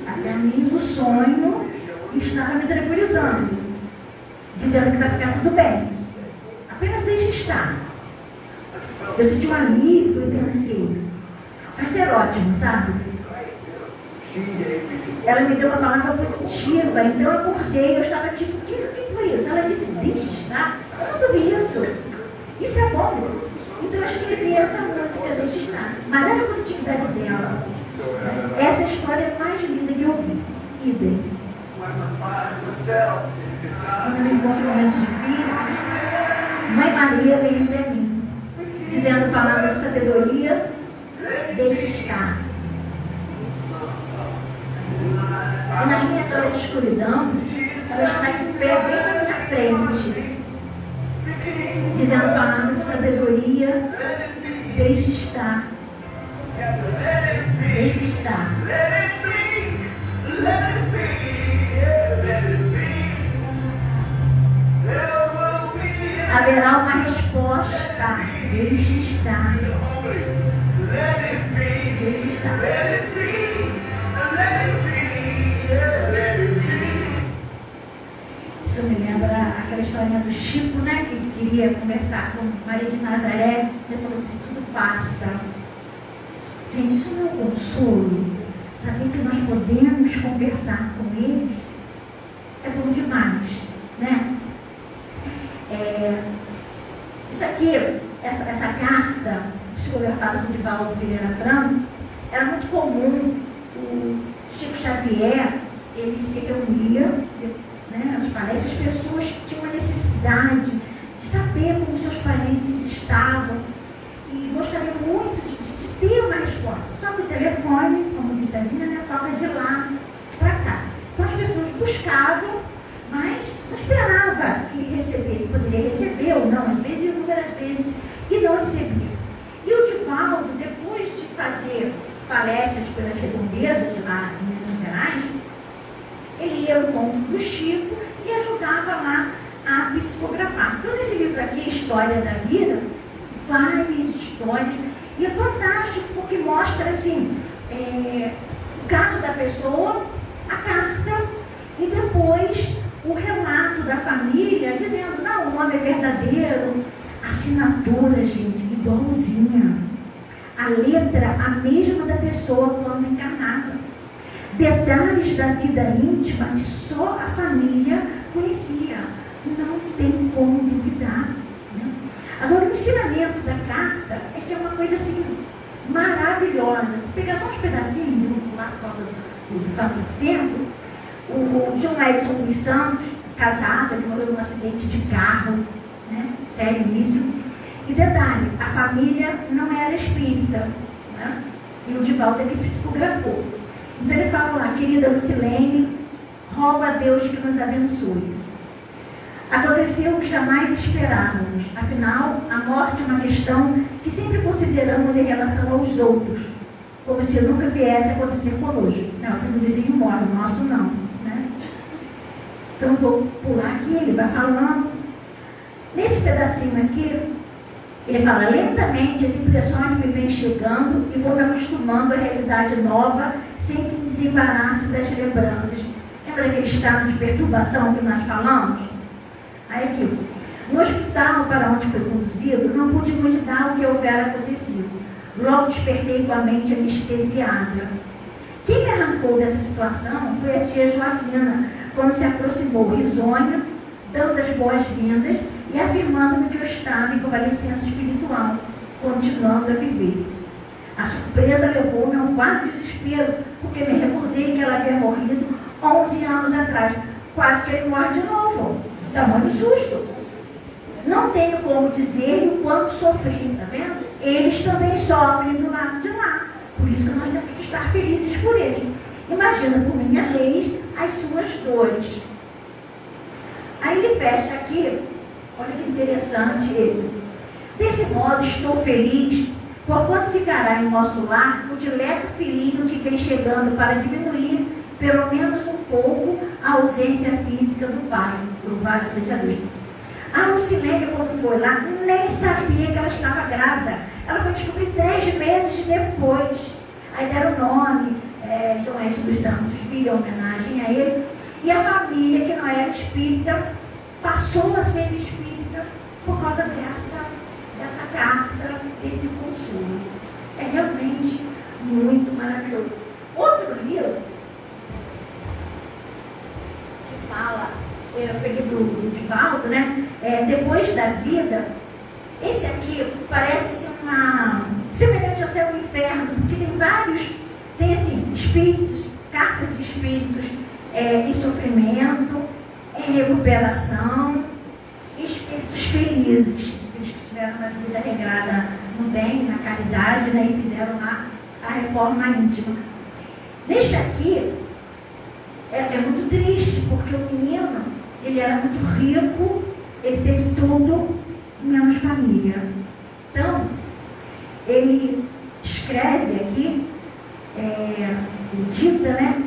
Até a mim no sonho estava me tranquilizando, dizendo que vai ficar tudo bem. Apenas deixe estar. Eu senti um alívio e pensei, vai ser ótimo, sabe? Ela me deu uma palavra positiva, então eu acordei, eu estava tipo, o que foi isso? Ela disse, deixa estar. Eu não vi isso. Isso é bom. Então eu escrevi essa música, deixa estar. Mas era a positividade dela. Essa história é mais linda que eu vi. Idem. Quando eu encontro momentos difíceis, Mãe Maria veio até mim, dizendo palavras de sabedoria, deixe estar. E nas minhas horas de escuridão, ela está de pé bem na minha frente, dizendo palavras de sabedoria, Deixe estar. Deixe estar. Haverá uma resposta. Deixe estar. Deixe estar. Isso me lembra aquela historinha do Chico, né? Que queria conversar com Maria de Nazaré. Ele falou que tudo passa. Gente, isso não é um consolo. Saber que nós podemos conversar com eles é bom demais, né? Isso aqui, essa carta psicografada por Divaldo Pereira Franco, era muito comum. O Chico Xavier, ele se reunia, né, nas palestras, as pessoas tinham uma necessidade de saber como seus parentes estavam e gostariam muito de ter uma resposta. Só que o telefone, como disse a Zina, né, toca de lá para cá. Então as pessoas buscavam, mas não esperava que recebesse, poderia receber ou não, às vezes, inúmeras vezes, e não recebia. E o Divaldo, depois de fazer palestras pelas redondezas de lá em Minas Gerais, ele ia ao encontro do Chico e ajudava lá a psicografar. Então, nesse livro aqui, História da Vida, várias histórias, e é fantástico porque mostra, assim, o caso da pessoa, a carta, e depois o relato da família, dizendo, não, o nome é verdadeiro, assinatura, gente, igualzinha. A letra, a mesma da pessoa quando encarnada. Detalhes da vida íntima que só a família conhecia. Não tem como duvidar. Né? Agora, o ensinamento da carta é que é uma coisa assim, maravilhosa. Vou pegar só uns pedacinhos e vou pular por causa do fato do tempo. O João Edson dos Santos, casado, ele morreu num acidente de carro, né? Seríssimo. E detalhe, a família não era espírita, né? E o Divaldo é que psicografou. Então ele fala lá, querida Lucilene, rogo a Deus que nos abençoe. Aconteceu o que jamais esperávamos. Afinal, a morte é uma questão que sempre consideramos em relação aos outros, como se nunca viesse a acontecer conosco. Não, o filho do vizinho morre, o nosso não. Né? Então vou pular aqui, ele vai falando. Nesse pedacinho aqui, ele fala, lentamente as impressões me vêm chegando e vou me acostumando à realidade nova sem que me desembarace das lembranças. Lembra aquele estado de perturbação que nós falamos? Aí aqui, no hospital para onde foi conduzido, não pude imaginar o que houvera acontecido. Logo despertei com a mente anestesiada. Quem me arrancou dessa situação foi a tia Joaquina, quando se aproximou risonha, dando as boas-vindas e afirmando que eu estava em convalescença espiritual, continuando a viver. A surpresa levou-me a um quadro de desespero, porque me recordei que ela havia morrido 11 anos atrás. Quase que ele morre de novo. Tamanho susto. Não tenho como dizer o quanto sofri, tá vendo? Eles também sofrem do lado de lá. Por isso que nós temos que estar felizes por eles. Imagina, por minha vez, as suas dores. Aí ele fecha aqui. Olha que interessante esse. Desse modo, estou feliz, porquanto ficará em nosso lar o dileto filhinho que vem chegando para diminuir, pelo menos um pouco, a ausência física do pai. Louvado seja Deus. A Lucilene, quando foi lá, nem sabia que ela estava grávida. Ela foi descobrir 3 meses depois. Aí deram o nome, João Edson dos Santos, filho, em homenagem a ele. E a família, que não era espírita, passou a ser espírita por causa dessa carta, desse consolo. É realmente muito maravilhoso. Outro livro que fala, eu peguei do Divaldo, né? Depois da vida, esse aqui parece ser semelhante ao céu e ao inferno, porque tem vários, tem assim, espíritos, cartas de espíritos em sofrimento, em recuperação, espíritos felizes, aqueles que tiveram uma vida regrada no bem, na caridade, né, e fizeram a reforma íntima. Neste aqui, é muito triste, porque o menino, ele era muito rico, ele teve tudo, menos família. Então, ele escreve aqui, ele dita, né?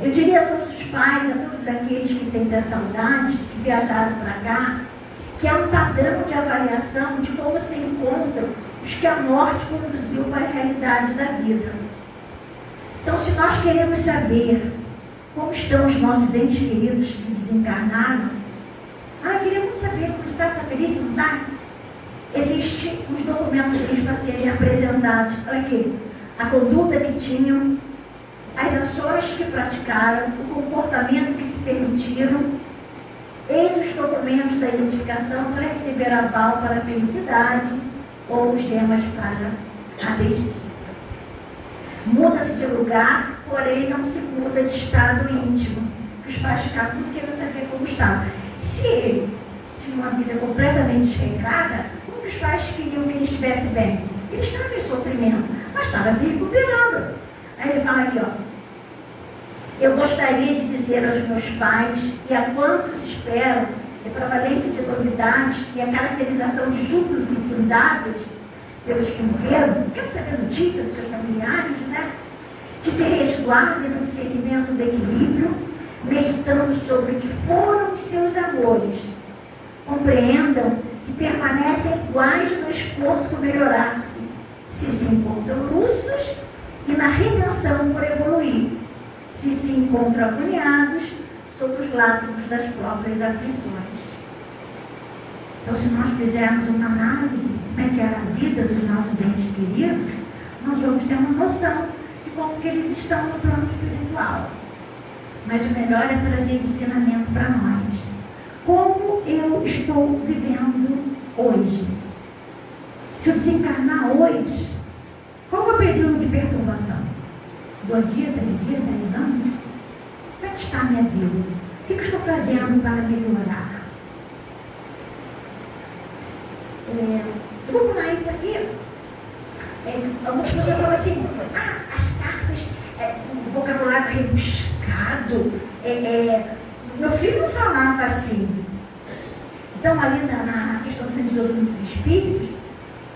Eu diria a todos os pais, a todos aqueles que sentem saudade, que viajaram para cá, que há um padrão de avaliação de como se encontram os que a morte conduziu para a realidade da vida. Então, se nós queremos saber como estão os nossos entes queridos que desencarnaram, queremos saber como está, está feliz, não está? Existem os documentos deles para serem apresentados. Olha aqui, a conduta que tinham, as ações que praticaram, o comportamento que se permitiram. Eis os documentos da identificação para receber aval para a felicidade ou os gemas para a desdita. Muda-se de lugar, porém não se muda de estado íntimo. Os pais ficaram tudo querendo saber como estava. Se ele tinha uma vida completamente desregrada, como os pais queriam que ele estivesse bem? Ele estava em sofrimento, mas estava se recuperando. Aí ele fala aqui, ó. Eu gostaria de dizer aos meus pais e a quantos esperam a prevalência de novidades e a caracterização de júbilos infundáveis pelos que morreram, quero saber notícias dos seus familiares, né? Que se resguardem no discernimento do equilíbrio, meditando sobre o que foram os seus amores. Compreendam que permanecem iguais no esforço por melhorar-se, se encontram lúcidos e na redenção por evoluir, se encontram agoniados sob os látigos das próprias aflições. Então, se nós fizermos uma análise de como é que era a vida dos nossos entes queridos, nós vamos ter uma noção de como que eles estão no plano espiritual. Mas o melhor é trazer esse ensinamento para nós. Como eu estou vivendo hoje? Se eu desencarnar hoje, qual é o período de perturbação? 2 dias, 3 dias, 10 anos? Como é que está a minha vida? O que eu estou fazendo para melhorar? Eu vou falar isso aqui. Algumas pessoas falam assim, as cartas, o vocabulário rebuscado. Meu filho não falava assim. Então, ali na questão dos desenvolvimento dos espíritos,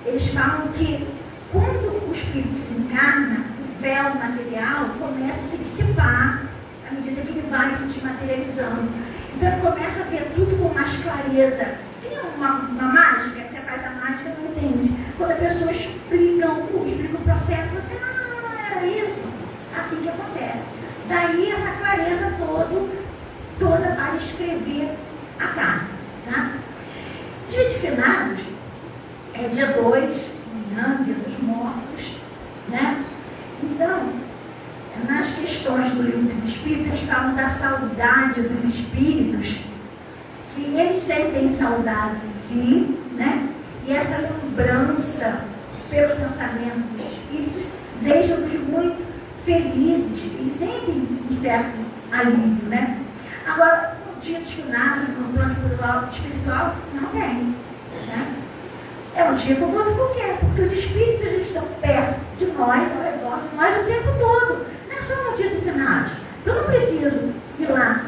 eles falam que quando o espírito se encarna, o véu material começa a se dissipar à medida que ele vai se desmaterializando. Então, ele começa a ver tudo com mais clareza. Tem uma mágica, que você faz a mágica e não entende. Quando a pessoa explica o processo, você, não era isso. Assim que acontece. Daí, essa clareza toda para escrever a carta. Tá? Dia de finados é dia 2, amanhã, dia dos mortos, né? Então, nas questões do livro dos espíritos, eles falam da saudade dos espíritos, que eles sentem saudade de si, né? E essa lembrança pelos pensamentos dos espíritos deixa-nos muito felizes e sentem um certo alívio, né? Agora, no dia dos finados, no plano espiritual, não tem, né? É um dia como outro qualquer, porque os espíritos estão perto de nós, ao redor de nós o tempo todo. Não é só no dia dos finados. Eu não preciso ir lá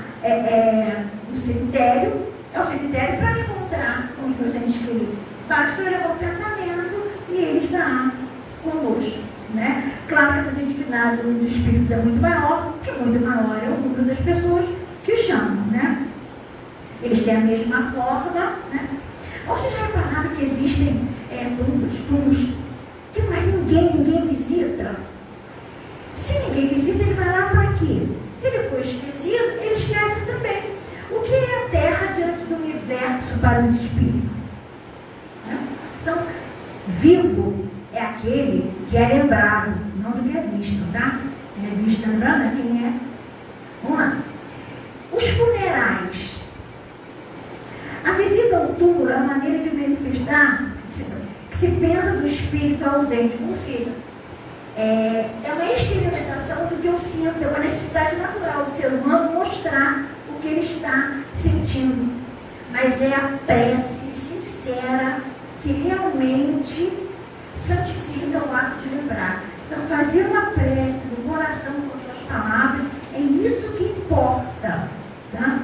no cemitério, é o cemitério para encontrar com os meus entes queridos. Basta eu levar o pensamento e ele está conosco, né? Claro que no dia de finados o número dos espíritos é muito maior, porque muito maior é o número das pessoas que chamam, né? Eles têm a mesma forma, né? Vocês já repararam que existem túmulos que mais ninguém visita? Se ninguém visita, ele vai lá para quê? Se ele for esquecido, ele esquece também. O que é a Terra diante do universo para os espíritos? Então, vivo é aquele que é lembrado, não do que é visto, tá? Quem é visto, lembrando, é quem é. Vamos lá. Os funerais. A visita ao túmulo é uma maneira de manifestar que se pensa do espírito ausente, ou seja, é uma exteriorização do que eu sinto, é uma necessidade natural do ser humano mostrar o que ele está sentindo. Mas é a prece sincera que realmente santifica o ato de lembrar. Então, fazer uma prece do coração com suas palavras é isso que importa. Tá?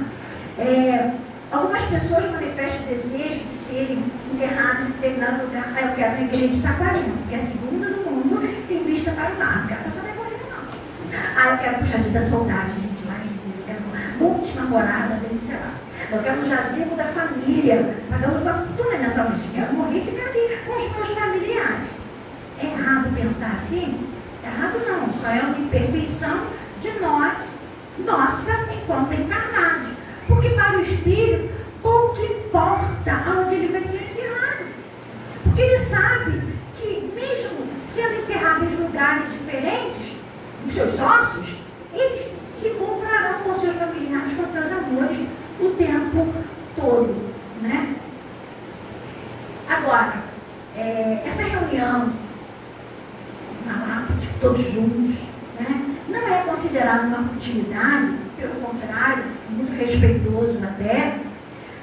Algumas pessoas manifestam o desejo de serem enterradas em determinado lugar. Eu quero na igreja de Saquarema, porque é a segunda do mundo, tem vista para o mar. Não quero passar na corrida, não. Eu quero Puxadinho da Saudade, gente, lá em Deus. Quero uma última morada, deve ser lá. Eu quero um jazigo da família, pagamos uma fortuna nessa noite. Quero morrer e ficar ali com os meus familiares. É errado pensar assim? Errado não, só é uma imperfeição de nós, nossa, enquanto encarnados. Porque para o espírito, pouco importa aonde ele vai ser enterrado. Porque ele sabe que, mesmo sendo enterrado em lugares diferentes, os seus ossos, eles se encontrarão com seus familiares, com seus amores, o tempo todo, né? Agora, essa reunião na lápide, todos juntos, né, não é considerada uma futilidade, pelo contrário, muito respeitoso até,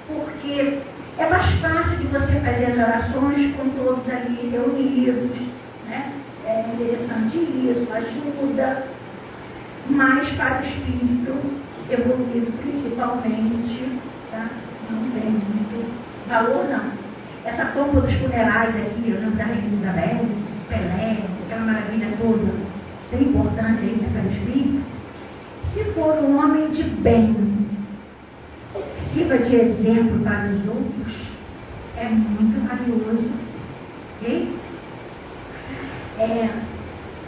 porque é mais fácil de você fazer as orações com todos ali reunidos, né? É interessante isso, ajuda, mas para o espírito evoluído principalmente, tá? Não tem muito valor, não. Essa pompa dos funerais aqui, eu lembro da Rainha Isabel, Pelé, aquela maravilha toda, tem importância isso para o espírito? Se for um homem de bem, que sirva de exemplo para os outros, é muito valioso, ok?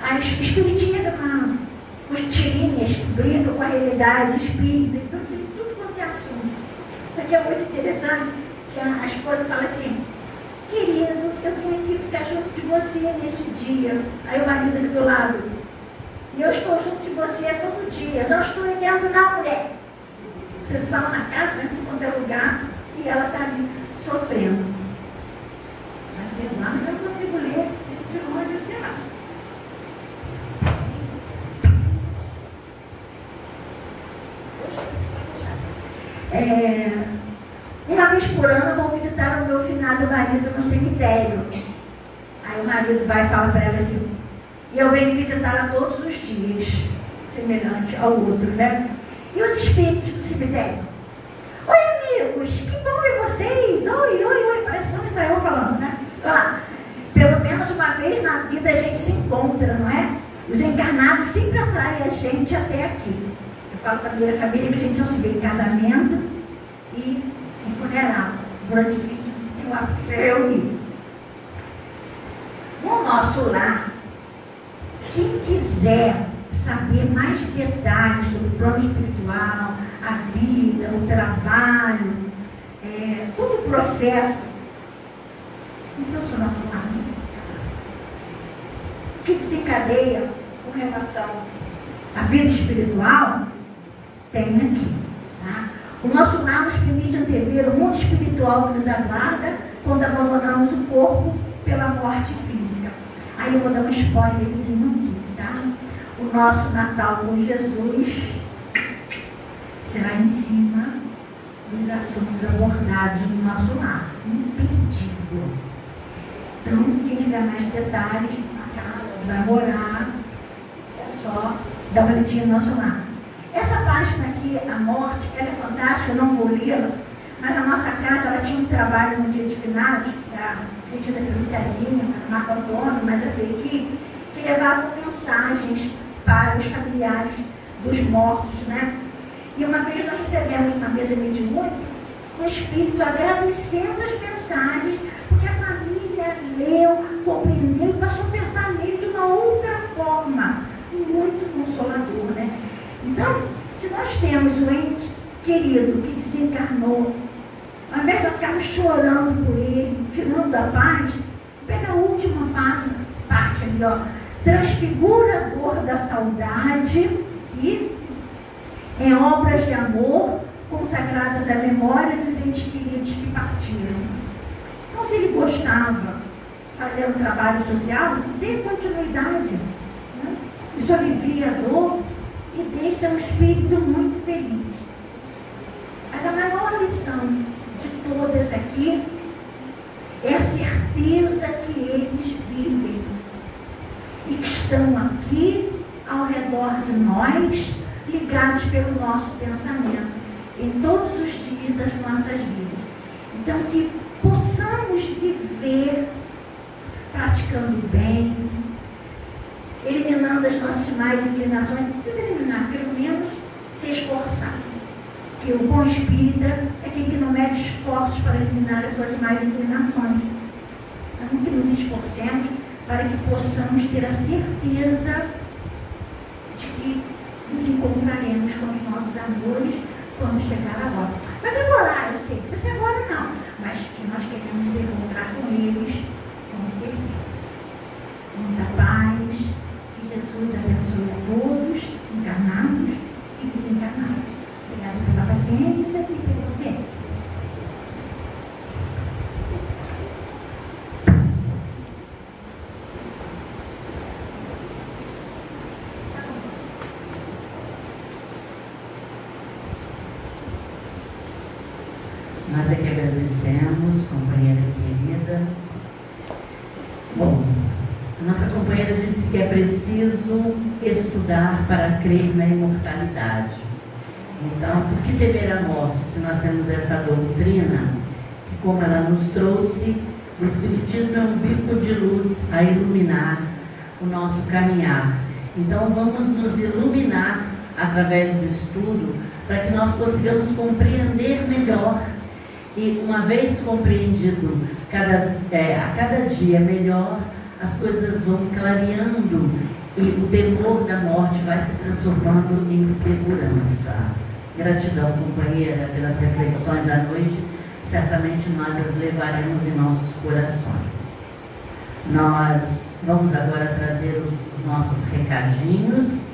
As espiritinhas, os tirinhas que brincam com a realidade espírita, tudo quanto é assunto. Isso aqui é muito interessante, que a esposa fala assim: querido, eu vim aqui ficar junto de você neste dia. Aí o marido ali do lado: e eu estou junto de você todo dia, não estou aí dentro da mulher. Você está lá na casa, né, em qualquer lugar, e ela está ali sofrendo. Mas eu não consigo ler isso de longe, sei lá. Uma vez por ano eu vou visitar o meu finado marido no cemitério. Aí o marido vai e fala para ela assim: e eu venho visitá-la todos os dias, semelhante ao outro, né? E os espíritos do cemitério: oi amigos, que bom ver vocês, oi, parece São Israel falando, né? Olha lá, pelo menos uma vez na vida a gente se encontra, não é? Os encarnados sempre atraem a gente até aqui. Eu falo para a minha família que a gente só se vê em casamento e em funeral. Durante 20 tem lá para ser reunido. No nosso lar, quem quiser saber mais detalhes sobre o plano espiritual, a vida, o trabalho, todo o processo, então o nosso lar, o que se encadeia com relação à vida espiritual, tem aqui. Tá? O nosso lar nos permite antever o mundo espiritual que nos aguarda quando abandonamos o corpo pela morte física. Aí eu vou dar um spoilerzinho aqui, tá? O nosso Natal com Jesus será em cima dos assuntos abordados no nosso lar. Imperdível. Então, quem quiser mais detalhes, na casa, vai morar, é só dar uma olhadinha no nosso lar. Essa página aqui, a morte, ela é fantástica, eu não vou lê-la, mas a nossa casa, ela tinha um trabalho no dia de finados, regida pelo Cezinho, Marco Antônio, mas essa equipe, que levavam mensagens para os familiares dos mortos, né? E uma vez nós recebemos uma mesa mediúnica, um espírito agradecendo as mensagens, porque a família leu, compreendeu e passou a pensar nele de uma outra forma, muito consolador, né? Então, se nós temos um ente querido que desencarnou, ao invés de nós ficarmos chorando por ele, tirando da paz, pega a última parte ali, ó, transfigura a dor da saudade e em obras de amor consagradas à memória dos entes queridos que partiram. Então, se ele gostava de fazer um trabalho social, dê continuidade, né? Isso alivia a dor e deixa o espírito muito feliz. Mas a maior lição de todas aqui é a certeza que eles vivem e que estão aqui ao redor de nós, ligados pelo nosso pensamento, em todos os dias das nossas vidas. Então, que possamos viver praticando o bem, eliminando as nossas más inclinações. Não precisa eliminar, pelo menos se esforçar. Porque o bom espírita é aquele que não mede esforços para eliminar as suas más inclinações. Então, que nos esforcemos para que possamos ter a certeza de que nos encontraremos com os nossos amores quando chegar a hora. Vai demorar, eu sei, não precisa ser agora não, mas que nós queremos nos encontrar com eles, com certeza. Muita paz, que Jesus abençoe a todos, encarnados e desencarnados. Obrigada pela paciência e pela audiência. Nós é que agradecemos, companheira querida. Bom, a nossa companheira disse que é preciso estudar para crer na imortalidade. Então, por que temer a morte se nós temos essa doutrina? Que, como ela nos trouxe, o Espiritismo é um bico de luz a iluminar o nosso caminhar. Então, vamos nos iluminar através do estudo para que nós consigamos compreender melhor. E uma vez compreendido a cada dia melhor, as coisas vão clareando e o temor da morte vai se transformando em segurança. Gratidão, companheira, pelas reflexões da noite. Certamente nós as levaremos em nossos corações. Nós vamos agora trazer os nossos recadinhos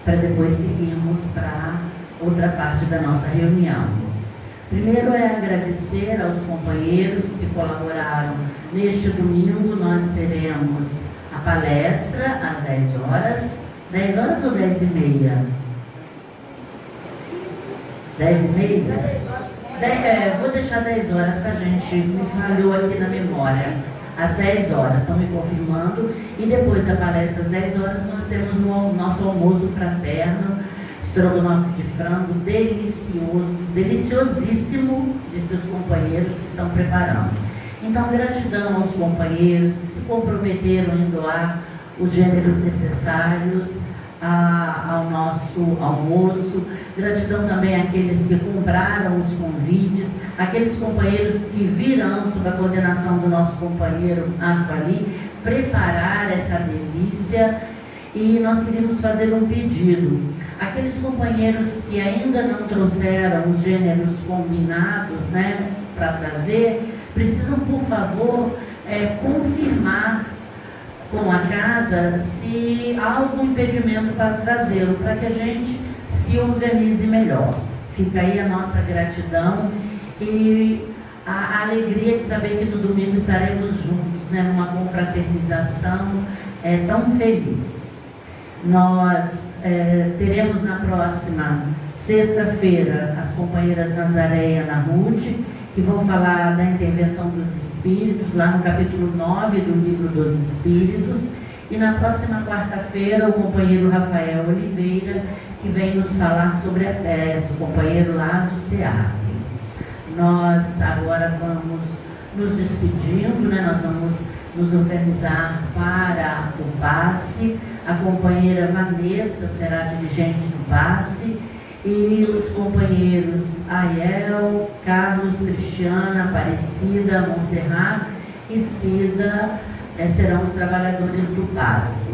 para depois seguirmos para outra parte da nossa reunião. Primeiro é agradecer aos companheiros que colaboraram. Neste domingo nós teremos a palestra às 10 horas. 10 horas ou 10 e meia? 10 e meia? Vou deixar 10 horas, tá, gente? Me falhou aqui na memória. Às 10 horas, estão me confirmando. E depois da palestra às 10 horas nós temos o nosso almoço fraterno, estrogonofe de frango, delicioso, deliciosíssimo, de seus companheiros que estão preparando. Então, gratidão aos companheiros que se comprometeram em doar os gêneros necessários ao nosso almoço. Gratidão também àqueles que compraram os convites, aqueles companheiros que virão, sob a coordenação do nosso companheiro Marco ali, preparar essa delícia. E nós queríamos fazer um pedido. Aqueles companheiros que ainda não trouxeram os gêneros combinados, né, para trazer, precisam, por favor, confirmar com a casa se há algum impedimento para trazê-lo, para que a gente se organize melhor. Fica aí a nossa gratidão e a alegria de saber que no domingo estaremos juntos, né, numa confraternização tão feliz. Nós teremos na próxima sexta-feira as companheiras Nazaré e Ana Ruth, que vão falar da intervenção dos espíritos, lá no capítulo 9 do livro dos Espíritos. E na próxima quarta-feira o companheiro Rafael Oliveira, que vem nos falar sobre o companheiro lá do SEAP. Nós agora vamos nos despedindo, né? Nós vamos nos organizar para o passe. A companheira Vanessa será dirigente do passe e os companheiros Aiel, Carlos, Cristiana, Aparecida, Monserrat e Cida serão os trabalhadores do passe.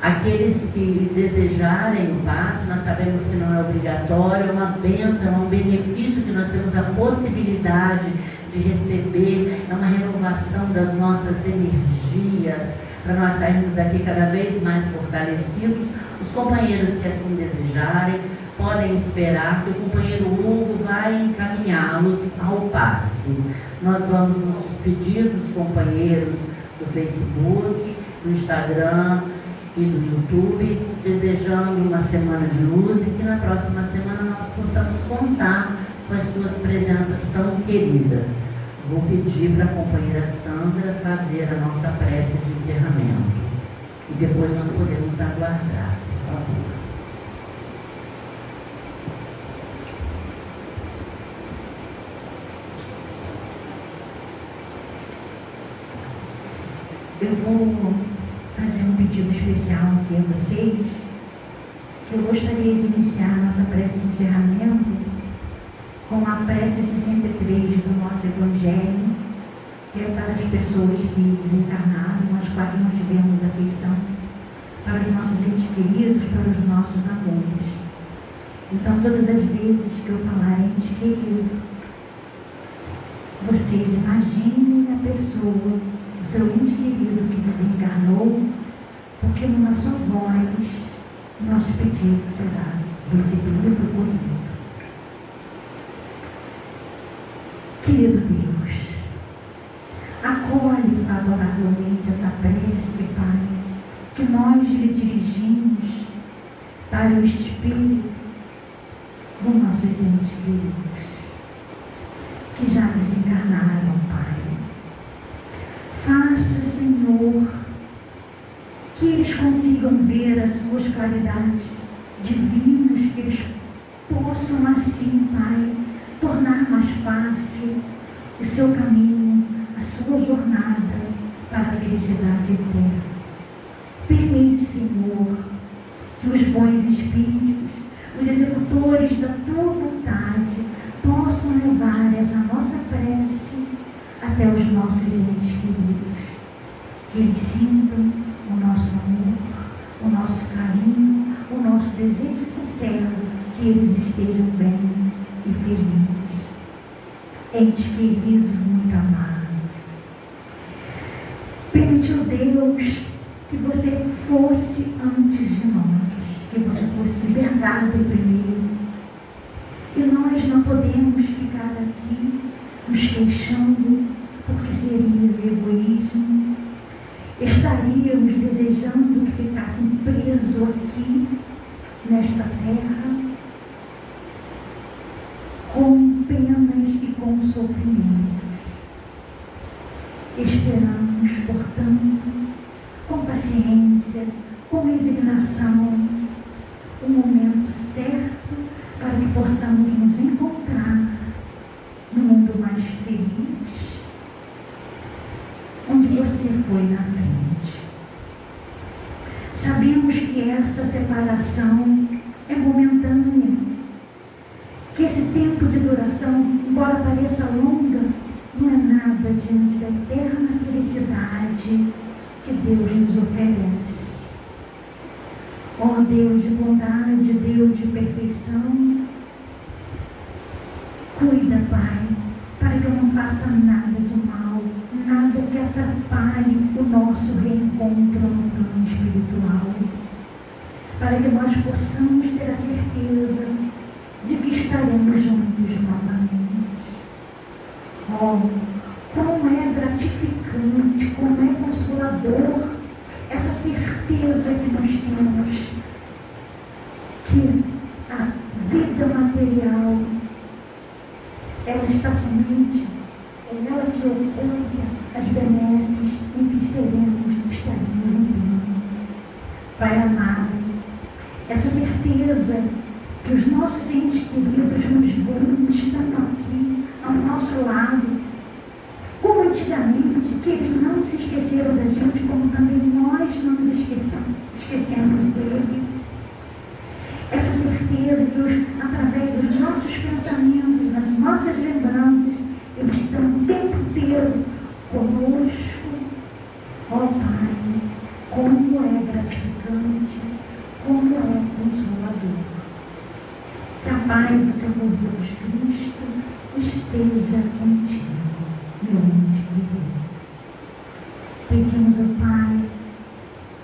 Aqueles que desejarem o passe, nós sabemos que não é obrigatório, é uma bênção, é um benefício que nós temos a possibilidade de receber, é uma renovação das nossas energias, para nós sairmos daqui cada vez mais fortalecidos. Os companheiros que assim desejarem podem esperar que o companheiro Hugo vai encaminhá-los ao passe. Nós vamos nos despedir dos companheiros do Facebook, do Instagram e do YouTube, desejando uma semana de luz e que na próxima semana nós possamos contar com as suas presenças tão queridas. Vou pedir para a companheira Sandra fazer a nossa prece de encerramento. E depois nós podemos aguardar, por favor. eu vou fazer um pedido especial aqui a vocês, que eu gostaria de iniciar nossa prece de encerramento com a prece 63 do nosso Evangelho, que é para as pessoas que desencarnaram, as quais nós tivemos afeição, para os nossos entes queridos, para os nossos amores. Então, todas as vezes que eu falar ente querido, vocês imaginem a pessoa, o seu ente querido que desencarnou, porque numa só voz, nosso pedido será recebido e acolhido. Querido Deus, acolhe favoravelmente essa prece, Pai, que nós lhe dirigimos para o Espírito dos nossos entes queridos, que já desencarnaram, Pai. Faça, Senhor, que eles consigam ver as suas claridades divinas, que eles possam assim, Pai, tornar mais fácil o seu caminho, a sua jornada para a felicidade eterna. Permite, Senhor, que os bons espíritos, os executores da tua vontade, possam levar essa nossa prece até os nossos entes queridos. Que eles sintam o nosso amor, o nosso carinho, o nosso desejo sincero que eles estejam bem e felizes. Entes queridos muito amados, permitiu Deus que você fosse antes de nós, que você fosse verdade primeiro. E nós não podemos ficar aqui nos queixando, porque seria egoísmo. Estaríamos desejando que ficassem presos aqui, nesta terra, com penas e com sofrimentos. Esperamos, portanto, com paciência, com resignação, o momento certo para que possamos nos encontrar no mundo mais feliz, onde você foi na frente. Sabemos que essa separação é momentânea, que esse tempo de duração, embora pareça longa, não é nada diante da eterna felicidade que Deus nos oferece. Ó Deus de bondade, Deus de perfeição, cuida, Pai, para que eu não faça nada de mal, nada que atrapalhe o nosso reencontro no plano espiritual, para que nós possamos ter a certeza de que estaremos juntos novamente. Oh, como é gratificante, como é consolador essa certeza que nós temos que a vida material, ela está somente, é ela que oculta as benesses em que estaremos no plano. Pai amado, essa certeza que os nossos entes queridos nos veem, estão aqui ao nosso lado, como antigamente, que eles não se esqueceram da gente, como também nós não nos esquecemos dele. Essa certeza que através dos nossos pensamentos, das nossas lembranças, eles estão o tempo inteiro conosco. Ó Pai, como é gratificante, como é consolador. Que a paz do Senhor Jesus Cristo esteja contigo, meu ente querido. Pedimos ao Pai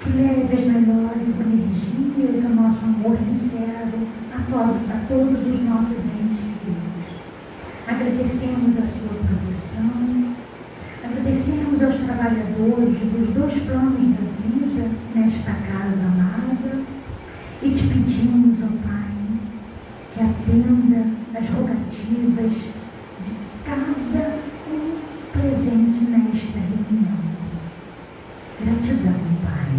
que leve as melhores energias, o nosso amor sincero a todos os nossos entes queridos. Agradecemos a sua proteção, agradecemos aos trabalhadores dos dois planos da vida nesta casa amada e te pedimos, ó Pai, que atenda as rogativas de cada um presente nesta reunião. Gratidão, Pai.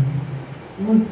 Hoje